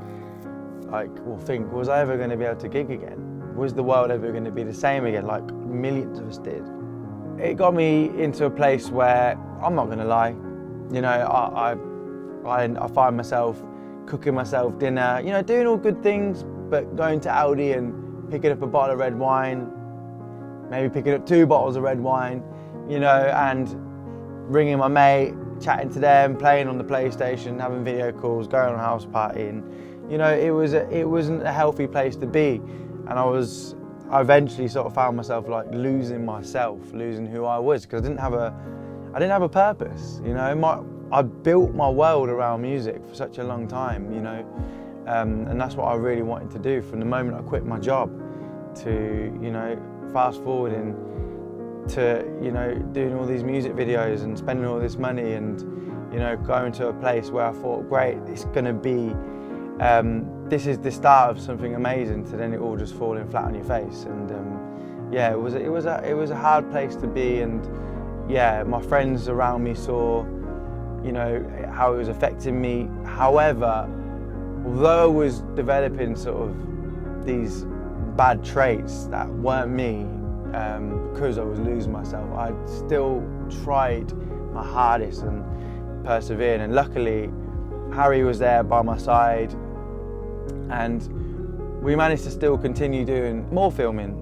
like, was I ever going to be able to gig again? Was the world ever going to be the same again, like millions of us did? It got me into a place where, I'm not going to lie, you know, I find myself cooking myself dinner, you know, doing all good things, but going to Aldi and picking up a bottle of red wine, maybe picking up 2 bottles of red wine, you know, and ringing my mate, chatting to them, playing on the PlayStation, having video calls, going on a House Party. And, you know, it wasn't a healthy place to be. And I eventually sort of found myself like losing myself, losing who I was, because I didn't have a purpose, you know. I built my world around music for such a long time, you know, and that's what I really wanted to do from the moment I quit my job to, you know, fast forwarding to, you know, doing all these music videos and spending all this money, and, you know, going to a place where I thought, great, it's going to be, this is the start of something amazing, to then it all just falling flat on your face. And yeah, it was a hard place to be. And yeah, my friends around me saw, you know, how it was affecting me. However, although I was developing sort of these bad traits that weren't me, because I was losing myself, I still tried my hardest and persevered. And luckily, Harry was there by my side, and we managed to still continue doing more filming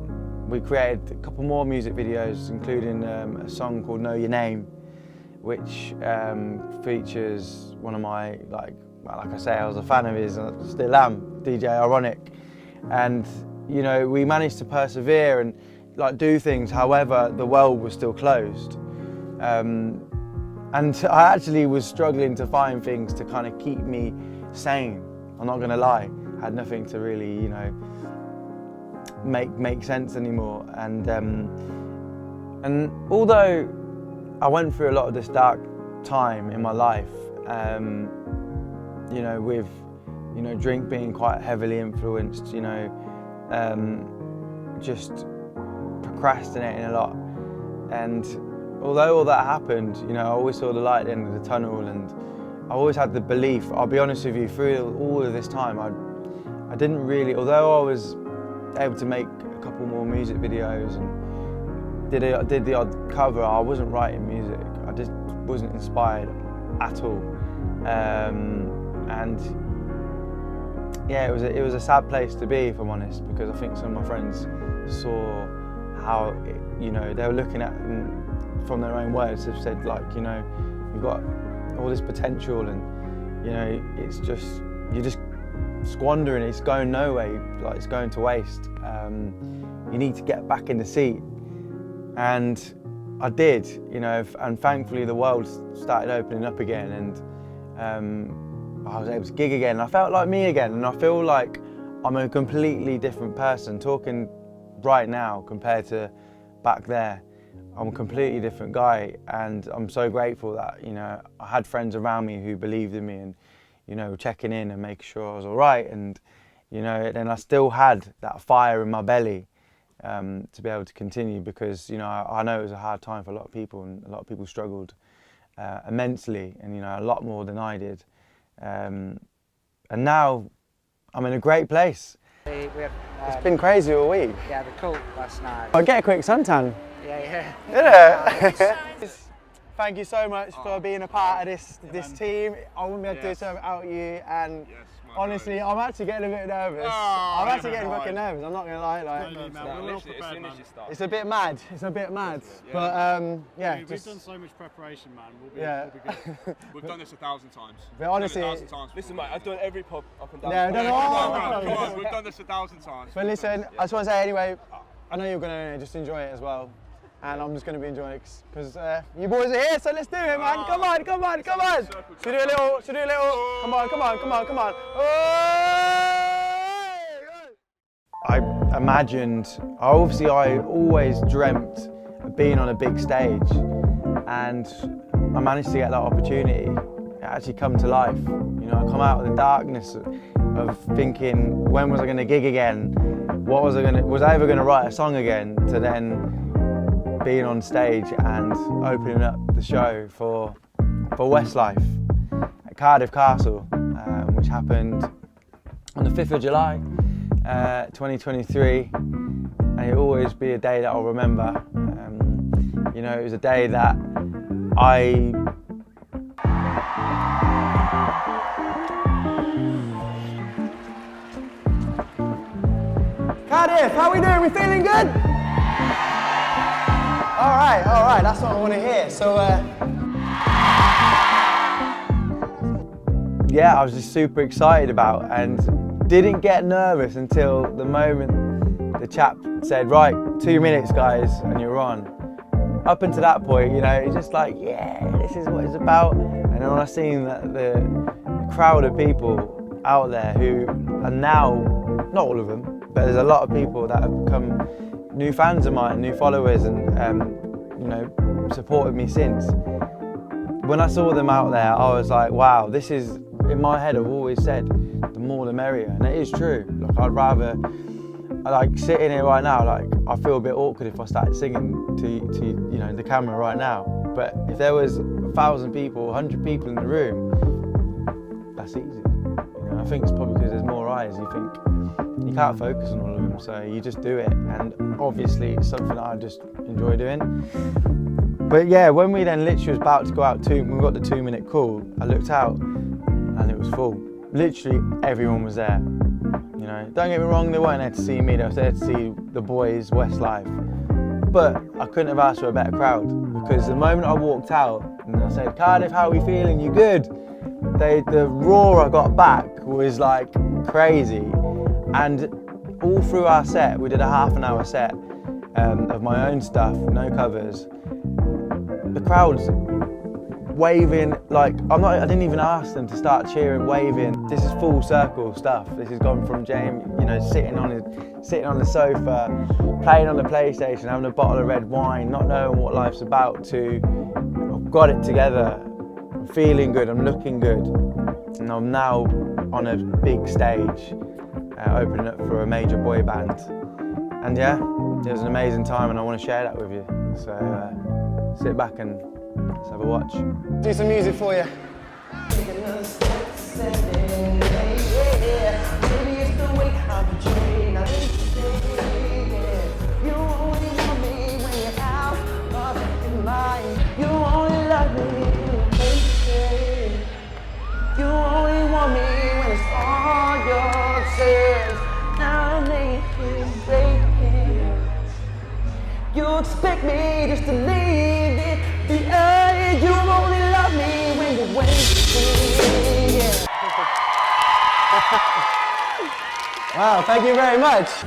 we created a couple more music videos, including a song called Know Your Name, which features one of my, like I say, I was a fan of his, and I still am, DJ Ironic. And you know, we managed to persevere and like do things, however the world was still closed. And I actually was struggling to find things to kind of keep me sane. I'm not gonna lie, I had nothing to really, you know, make sense anymore. And although I went through a lot of this dark time in my life, you know, with, you know, drink being quite heavily influenced, you know, just procrastinating a lot. And although all that happened, you know, I always saw the light at the end of the tunnel, and I always had the belief, I'll be honest with you, through all of this time, I didn't really, although I was able to make a couple more music videos and did the odd cover, I wasn't writing music. I just wasn't inspired at all. And yeah, it was a sad place to be, if I'm honest, because I think some of my friends saw how, you know, they were looking at, and from their own words, have said, like, you know, you've got all this potential, and, you know, it's just, you're just squandering it, it's going nowhere, like it's going to waste. You need to get back in the seat. And I did, you know, and thankfully the world started opening up again, and I was able to gig again. I felt like me again, and I feel like I'm a completely different person talking right now compared to back there. I'm a completely different guy, and I'm so grateful that, you know, I had friends around me who believed in me and, you know, checking in and making sure I was all right. And, you know, then I still had that fire in my belly to be able to continue, because, you know, I know it was a hard time for a lot of people, and a lot of people struggled immensely, and, you know, a lot more than I did. And now I'm in a great place. It's been crazy all week. Yeah, the coat last night. I get a quick suntan. Yeah. Yeah. Thank you so much for being a part of this team. I wouldn't be able to do this without you, and honestly, I'm actually getting a bit nervous. I'm actually getting fucking nervous, I'm not going to lie. Like, it's a bit mad, but yeah. We've done so much preparation, man. We'll be good. We've done this 1,000 times. But honestly, 1,000 times. Listen, mate, I've done every pub up and down. Yeah, Come on, we've done this 1,000 times. But listen, I just want to say anyway, I know you're going to just enjoy it as well. And I'm just going to be enjoying it because you boys are here, so let's do it, man. Come on. Should we do a little? Come on. I always dreamt of being on a big stage, and I managed to get that opportunity. It actually come to life. You know, I come out of the darkness of thinking, when was I going to gig again? Was I ever going to write a song again? To then being on stage and opening up the show for Westlife at Cardiff Castle, which happened on the 5th of July, 2023, and it'll always be a day that I'll remember. You know, it was a day that Cardiff, how we doing? We feeling good? All right, that's what I want to hear. So, yeah, I was just super excited about, and didn't get nervous until the moment the chap said, right, 2 minutes, guys, and you're on. Up until that point, you know, it's just like, yeah, this is what it's about. And then when I seen the crowd of people out there who are now, not all of them, but there's a lot of people that have become new fans of mine, new followers, and you know, supported me since. When I saw them out there, I was like, wow, this is, in my head I've always said, the more the merrier, and it is true. Like, I'd rather, like, sitting here right now, like, I feel a bit awkward if I started singing to you know, the camera right now. But if there was 1,000 people, 100 people in the room, that's easy. You know, I think it's probably because there's more eyes. You think, you can't focus on all of them, so you just do it. And obviously it's something that I just enjoy doing. But yeah, when we then literally was about to go out, we got the 2 minute call, I looked out and it was full. Literally everyone was there. You know, don't get me wrong, they weren't there to see me, they were there to see the boys, Westlife. But I couldn't have asked for a better crowd, because the moment I walked out and I said, Cardiff, how are we feeling? You good? The roar I got back was like crazy. And all through our set, we did a half-an-hour set of my own stuff, no covers. The crowd's waving, like, I didn't even ask them to start cheering, waving. This is full circle stuff. This has gone from James, you know, sitting on the sofa, playing on the PlayStation, having a bottle of red wine, not knowing what life's about, to I've got it together, I'm feeling good, I'm looking good, and I'm now on a big stage, opening up for a major boy band. And yeah, it was an amazing time, and I want to share that with you. So sit back and let's have a watch. Do some music for you. You expect me just to leave it behind. You only love me when you're wasting. Yeah. Wow, thank you very much. Who's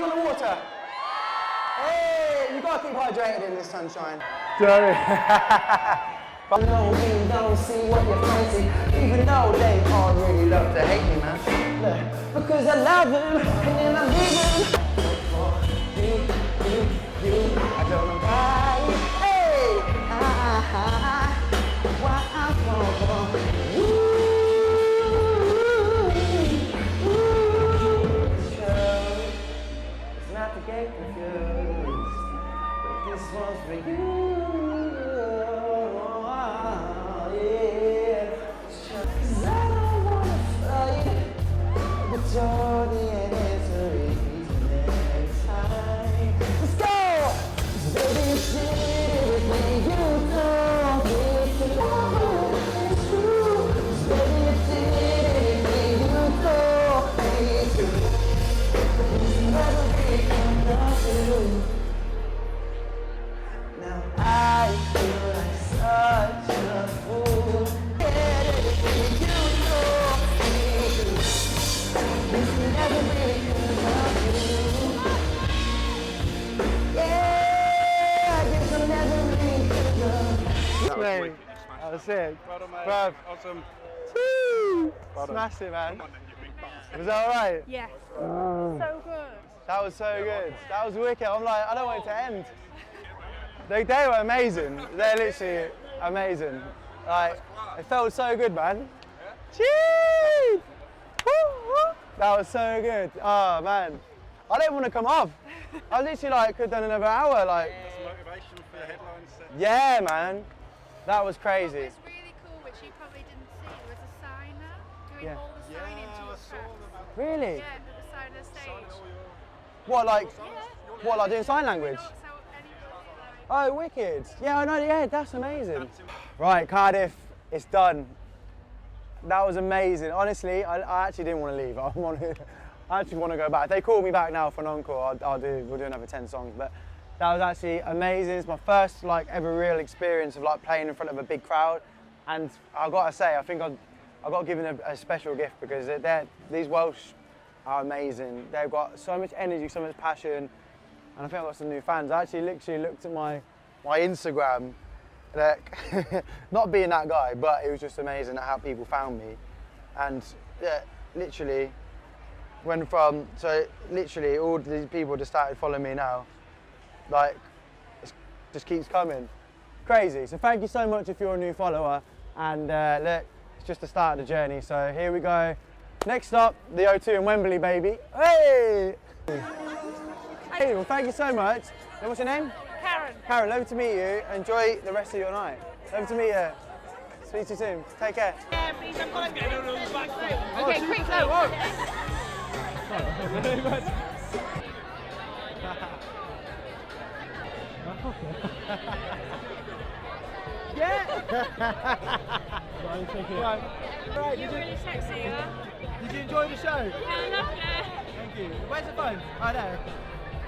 on the water? Hey, you gotta keep hydrated in this sunshine. But no, you don't see what you fancy, even though they already love to hate me, man. Look, because I love him, and then I'm leaving. You, I don't know why. Hey, why I'm wrong. It's not to get confused, but this one's for you. Let's go! Baby, you sit with me, you know it's love, it's true. Baby, you sit with me, you know it's true. It's never been enough to you. Now I feel like such a fool. You know it's true. It's never been enough to you. Mate, that was sick. Well done, mate. Bruv. Awesome. Woo! Well done. Smashed it, man. Come on then, you big bastard. Was that alright? Yeah. So good. That was so good. That was wicked. I'm like, I don't want it to end. They were amazing. They're literally amazing. Like, it felt so good, man. Cheers! That was so good. Oh, man. I didn't want to come off. I literally like could have done another hour. Like, That's motivation for the headline set. yeah, man. That was crazy. What's really cool, which you probably didn't see, there was a signer doing all the signage to your tracks. Really? Yeah, at the side of the stage. What, like, Yeah. what, like doing sign language? So anybody, Oh, wicked. Yeah, I know, yeah, that's amazing. Right, Cardiff, it's done. That was amazing. Honestly, I actually didn't want to leave. I actually want to go back. If they call me back now for an encore, we'll do another 10 songs. But that was actually amazing. It's my first like ever real experience of like playing in front of a big crowd. And I've got to say, I think I got given a special gift because these Welsh are amazing. They've got so much energy, so much passion. And I think I've got some new fans. I actually literally looked at my Instagram, like, not being that guy, but it was just amazing how people found me. And yeah, literally, went from, so literally all these people just started following me now. Like, it just keeps coming. Crazy. So thank you so much if you're a new follower. And look, it's just the start of the journey. So here we go. Next up, the O2 in Wembley, baby. Hey! Hey, well thank you so much. And what's your name? Karen. Karen, lovely to meet you. Enjoy the rest of your night. Lovely to meet you. Speak to you soon. Take care. Yeah, please, I'm going to get on the back through. Okay, quick, go. Yeah. Right. You're really sexy, yeah? Did you enjoy the show? Yeah, lovely. Thank you. Where's the phone? Oh, there.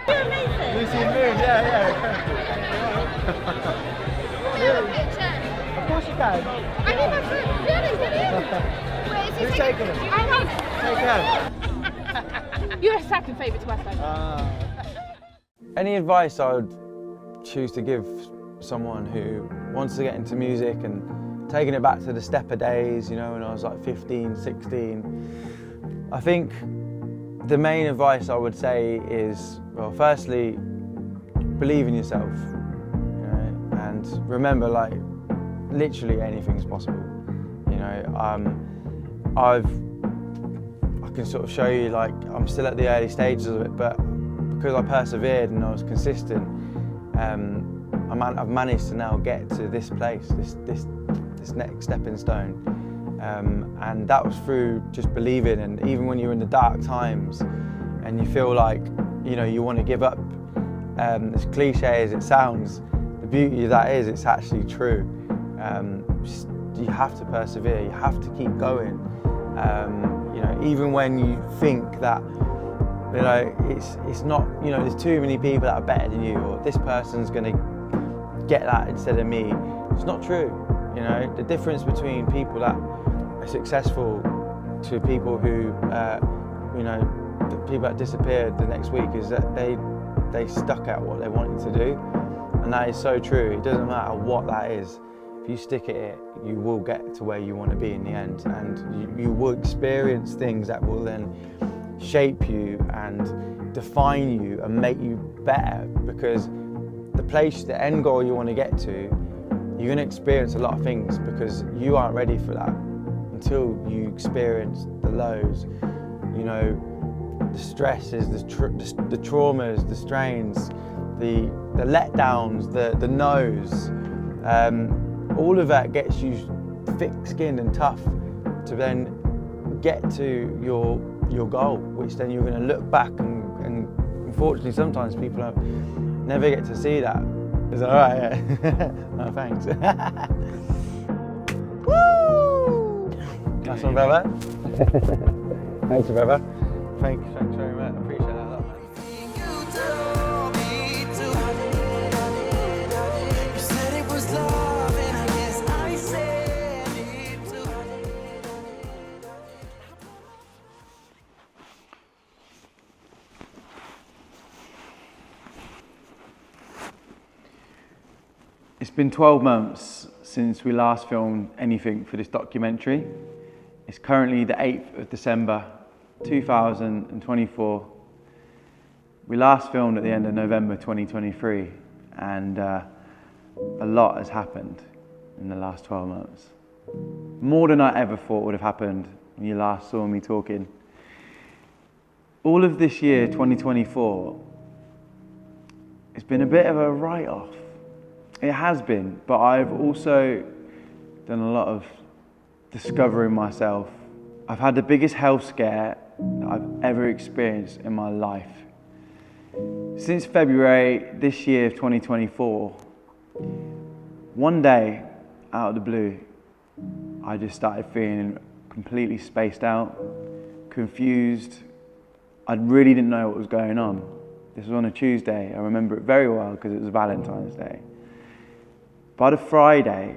You're amazing. Lucy and Moon, yeah. Can I have a picture? Of course you can. I need my foot. Really? Wait, is he Who's taking it? I'm on. Take care. You're a second favourite to West End. Any advice I would choose to give someone who wants to get into music and taking it back to the Stepper days, you know, when I was like 15, 16, I think the main advice I would say is, well, firstly, believe in yourself, you know, and remember, like, literally anything's possible. You know, I can sort of show you, like, I'm still at the early stages of it, but because I persevered and I was consistent, I've managed to now get to this place, this next stepping stone. And that was through just believing, and even when you're in the dark times and you feel like, you know, you want to give up, as cliche as it sounds, the beauty of that is it's actually true. You have to persevere, you have to keep going. You know, even when you think that, you know, it's not, you know, there's too many people that are better than you, or this person's going to get that instead of me. It's not true. You know, the difference between people that are successful to people who, you know, the people that disappeared the next week is that they stuck at what they wanted to do, and that is so true. It doesn't matter what that is. If you stick at it, you will get to where you want to be in the end, and you will experience things that will then shape you and define you and make you better, because the end goal you want to get to, you're going to experience a lot of things because you aren't ready for that until you experience the lows, you know, the stresses, the traumas, the strains, the letdowns, the no's. All of that gets you thick-skinned and tough to then get to your goal, which then you're going to look back and unfortunately sometimes people never get to see that. Is that alright? Yeah. No, thanks. Woo! That's one, brother. Thanks, brother. Thanks very much. I appreciate that a lot, man. It's been 12 months since we last filmed anything for this documentary. It's currently the 8th of December, 2024. We last filmed at the end of November 2023, and a lot has happened in the last 12 months. More than I ever thought would have happened when you last saw me talking. All of this year, 2024, it's been a bit of a write-off. It has been, but I've also done a lot of discovering myself. I've had the biggest health scare that I've ever experienced in my life. Since February this year of 2024, one day, out of the blue, I just started feeling completely spaced out, confused. I really didn't know what was going on. This was on a Tuesday. I remember it very well because it was Valentine's Day. By the Friday,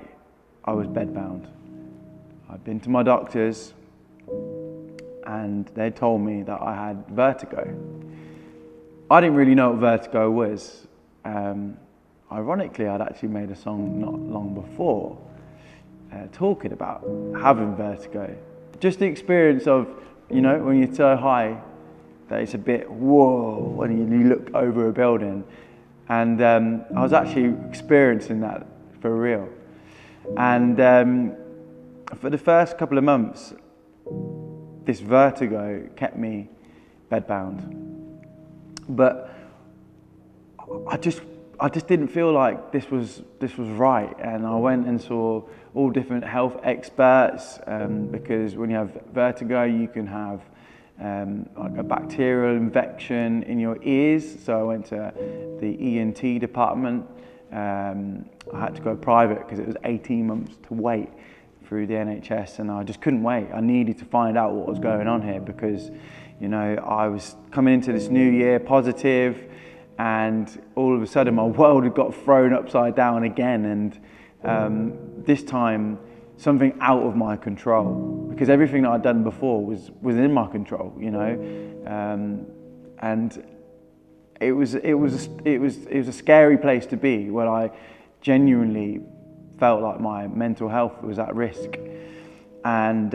I was bedbound. I'd been to my doctors and they told me that I had vertigo. I didn't really know what vertigo was. Ironically, I'd actually made a song not long before talking about having vertigo. Just the experience of, you know, when you're so high that it's a bit whoa when you look over a building. And I was actually experiencing that for real. And for the first couple of months, this vertigo kept me bedbound. But I just didn't feel like this was right, and I went and saw all different health experts because when you have vertigo, you can have like a bacterial infection in your ears. So I went to the ENT department. I had to go private because it was 18 months to wait through the NHS, and I just couldn't wait. I needed to find out what was going on here because, you know, I was coming into this new year positive, and all of a sudden my world had got thrown upside down again, and this time something out of my control, because everything that I'd done before was in my control, you know, and it was a scary place to be when I genuinely felt like my mental health was at risk. And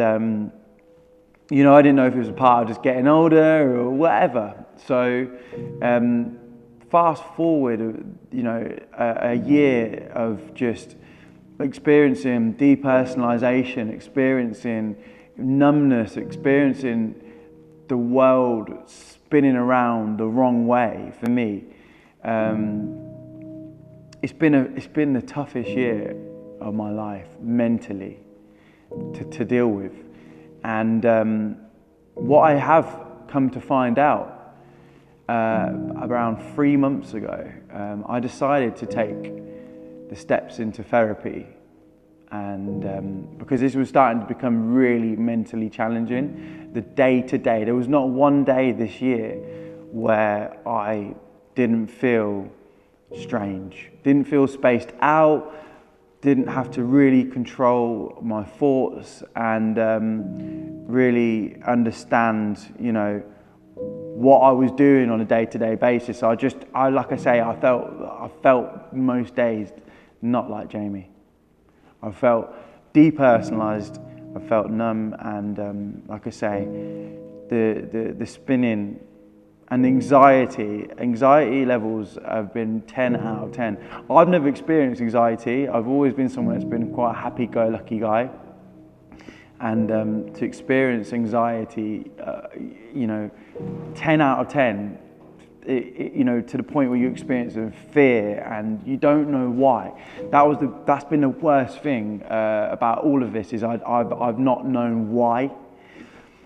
you know, I didn't know if it was a part of just getting older or whatever. So fast forward, you know, a year of just experiencing depersonalization, experiencing numbness, experiencing the world spinning around the wrong way for me. It's been the toughest year of my life mentally to deal with, and what I have come to find out around 3 months ago, I decided to take the steps into therapy, and because this was starting to become really mentally challenging, the day to day, there was not one day this year where I didn't feel strange, didn't feel spaced out, didn't have to really control my thoughts and really understand, you know, what I was doing on a day-to-day basis. Like I say, I felt most days not like Jamie. I felt depersonalized, I felt numb, and like I say, the spinning and anxiety levels have been 10 out of 10. I've never experienced anxiety. I've always been someone that's been quite a happy-go-lucky guy. And to experience anxiety, you know, 10 out of 10, you know, to the point where you experience fear and you don't know why. That's been the worst thing about all of this, is I've not known why.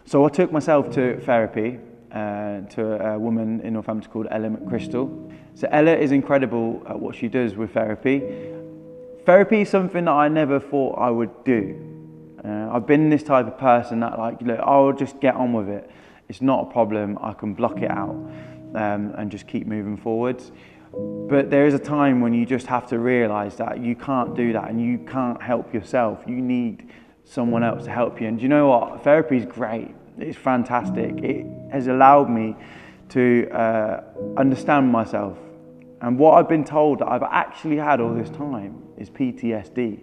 So I took myself to therapy, to a woman in Northampton called Ella McChrystal. So Ella is incredible at what she does with therapy. Therapy is something that I never thought I would do. I've been this type of person that, like, look, I'll just get on with it. It's not a problem. I can block it out and just keep moving forwards. But there is a time when you just have to realise that you can't do that and you can't help yourself. You need someone else to help you. And do you know what? Therapy is great. It's fantastic. It has allowed me to understand myself. And what I've been told that I've actually had all this time is PTSD.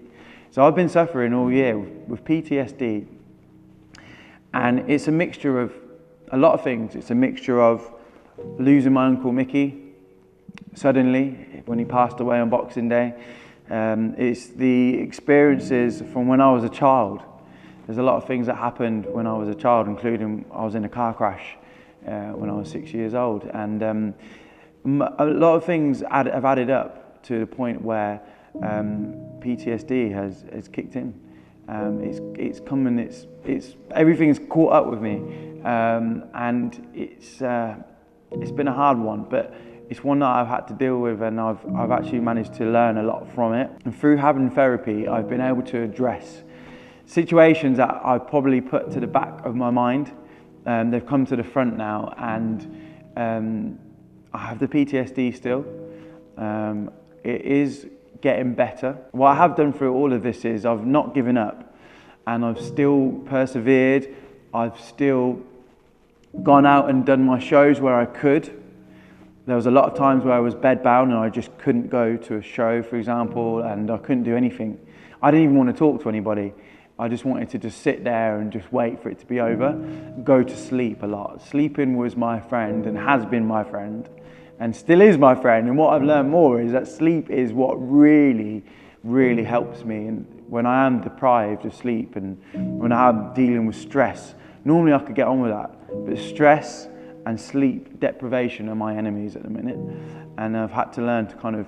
So I've been suffering all year with PTSD. And it's a mixture of a lot of things. It's a mixture of losing my Uncle Mickey suddenly when he passed away on Boxing Day. It's the experiences from when I was a child. There's a lot of things that happened when I was a child, including I was in a car crash when I was 6 years old. And a lot of things have added up to the point where PTSD has kicked in. It's come and it's everything's caught up with me, and it's been a hard one, but it's one that I've had to deal with, and I've actually managed to learn a lot from it. And through having therapy, I've been able to address situations that I probably put to the back of my mind. They've come to the front now, and I have the PTSD still. It is getting better. What I have done through all of this is I've not given up, and I've still persevered. I've still gone out and done my shows where I could. There was a lot of times where I was bedbound and I just couldn't go to a show, for example, and I couldn't do anything. I didn't even want to talk to anybody. I just wanted to just sit there and just wait for it to be over, go to sleep a lot. Sleeping was my friend and has been my friend and still is my friend. And what I've learned more is that sleep is what really, really helps me. And when I am deprived of sleep and when I'm dealing with stress, normally I could get on with that. But stress and sleep deprivation are my enemies at the minute. And I've had to learn to kind of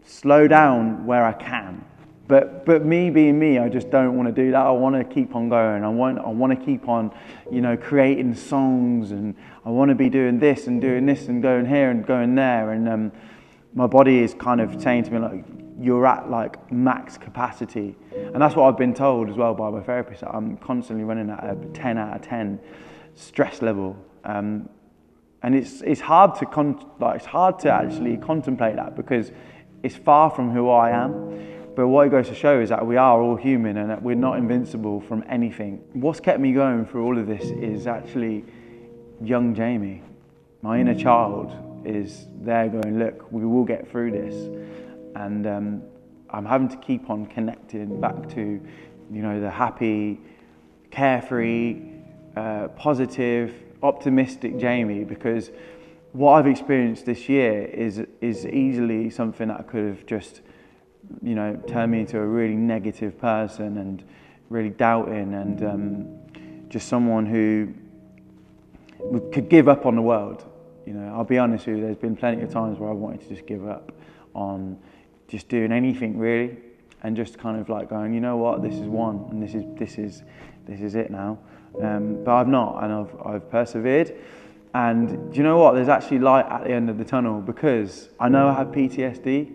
slow down where I can. But me being me, I just don't want to do that. I want to keep on going. I want to keep on, you know, creating songs, and I want to be doing this and going here and going there. And my body is kind of saying to me like, you're at like max capacity. And that's what I've been told as well by my therapist. I'm constantly running at a 10 out of 10 stress level. And it's hard to actually contemplate that because it's far from who I am. But what it goes to show is that we are all human and that we're not invincible from anything. What's kept me going through all of this is actually young Jamie. My inner child is there going, look, we will get through this. And I'm having to keep on connecting back to, you know, the happy, carefree, positive, optimistic Jamie, because what I've experienced this year is easily something that could have just, you know, turned me into a really negative person and really doubting and just someone who could give up on the world. You know, I'll be honest with you, there's been plenty of times where I wanted to just give up on just doing anything really, and just kind of like going, you know what, this is one, and this is it now. But I've not, and I've persevered. And do you know what? There's actually light at the end of the tunnel, because I know I have PTSD.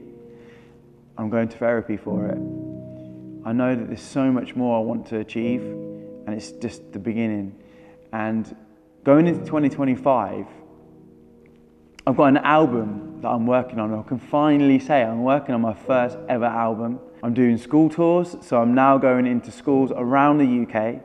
I'm going to therapy for it. I know that there's so much more I want to achieve, and it's just the beginning. And going into 2025, I've got an album that I'm working on. I can finally say I'm working on my first ever album. I'm doing school tours, so I'm now going into schools around the UK,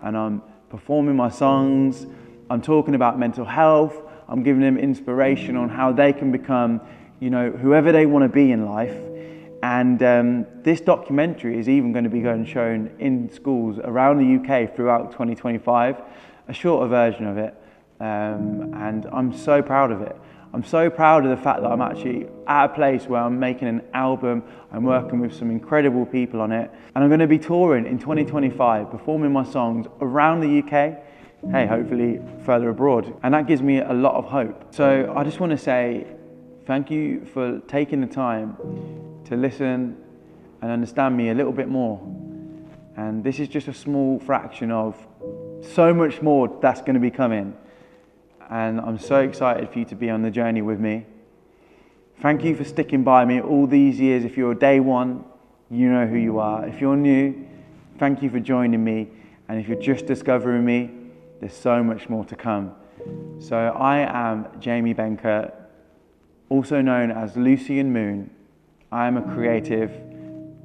and I'm performing my songs. I'm talking about mental health. I'm giving them inspiration on how they can become, you know, whoever they want to be in life. And this documentary is even going to be going shown in schools around the UK throughout 2025, a shorter version of it. And I'm so proud of it. I'm so proud of the fact that I'm actually at a place where I'm making an album, I'm working with some incredible people on it, and I'm going to be touring in 2025, performing my songs around the UK, hey, hopefully further abroad. And that gives me a lot of hope. So I just want to say thank you for taking the time to listen and understand me a little bit more. And this is just a small fraction of so much more that's going to be coming. And I'm so excited for you to be on the journey with me. Thank you for sticking by me all these years. If you're day one, you know who you are. If you're new, thank you for joining me. And if you're just discovering me, there's so much more to come. So I am Jamie Benker, also known as Lucian Moon. I am a creative.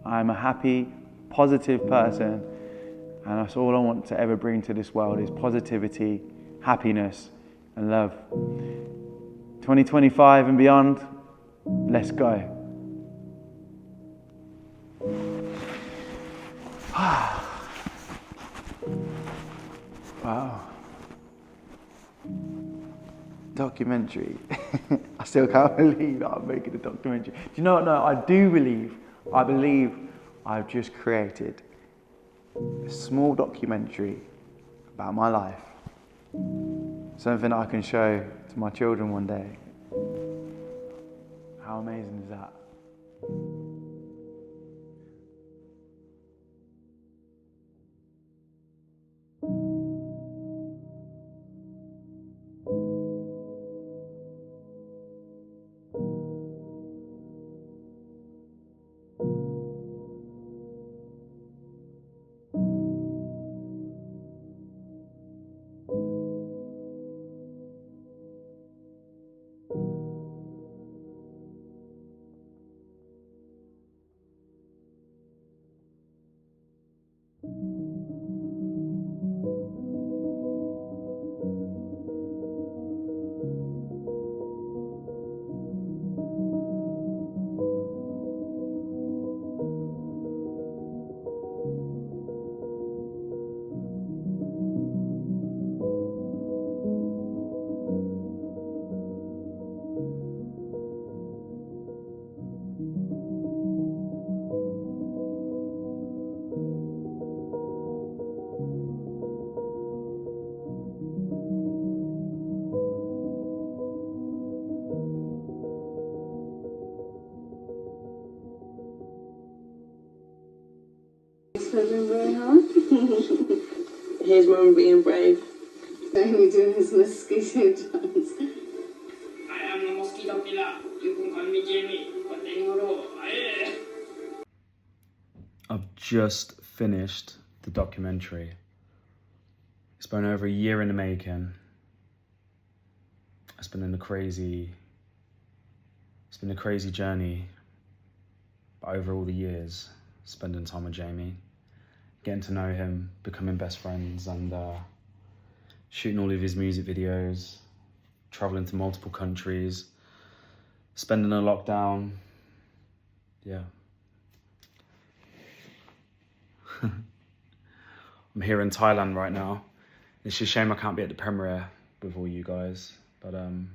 I am a happy, positive person. And that's all I want to ever bring to this world is positivity, happiness, and love. 2025 and beyond, let's go. Wow. Documentary. I still can't believe that I'm making a documentary. Do you know what? No, I believe I've just created a small documentary about my life. Something I can show to my children one day. How amazing is that? Living very hard. Here's Mum being brave. We're doing his mosquito dance. I am the mosquito killer. You can call me Jamie. just finished the documentary. It's been over a year in the making. It's been a crazy journey. But over all the years, spending time with Jamie, getting to know him, becoming best friends, and shooting all of his music videos, traveling to multiple countries, spending a lockdown. Yeah. I'm here in Thailand right now. It's just a shame I can't be at the premiere with all you guys, but I'm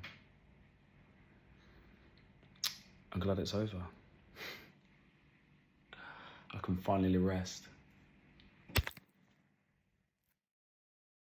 glad it's over. I can finally rest.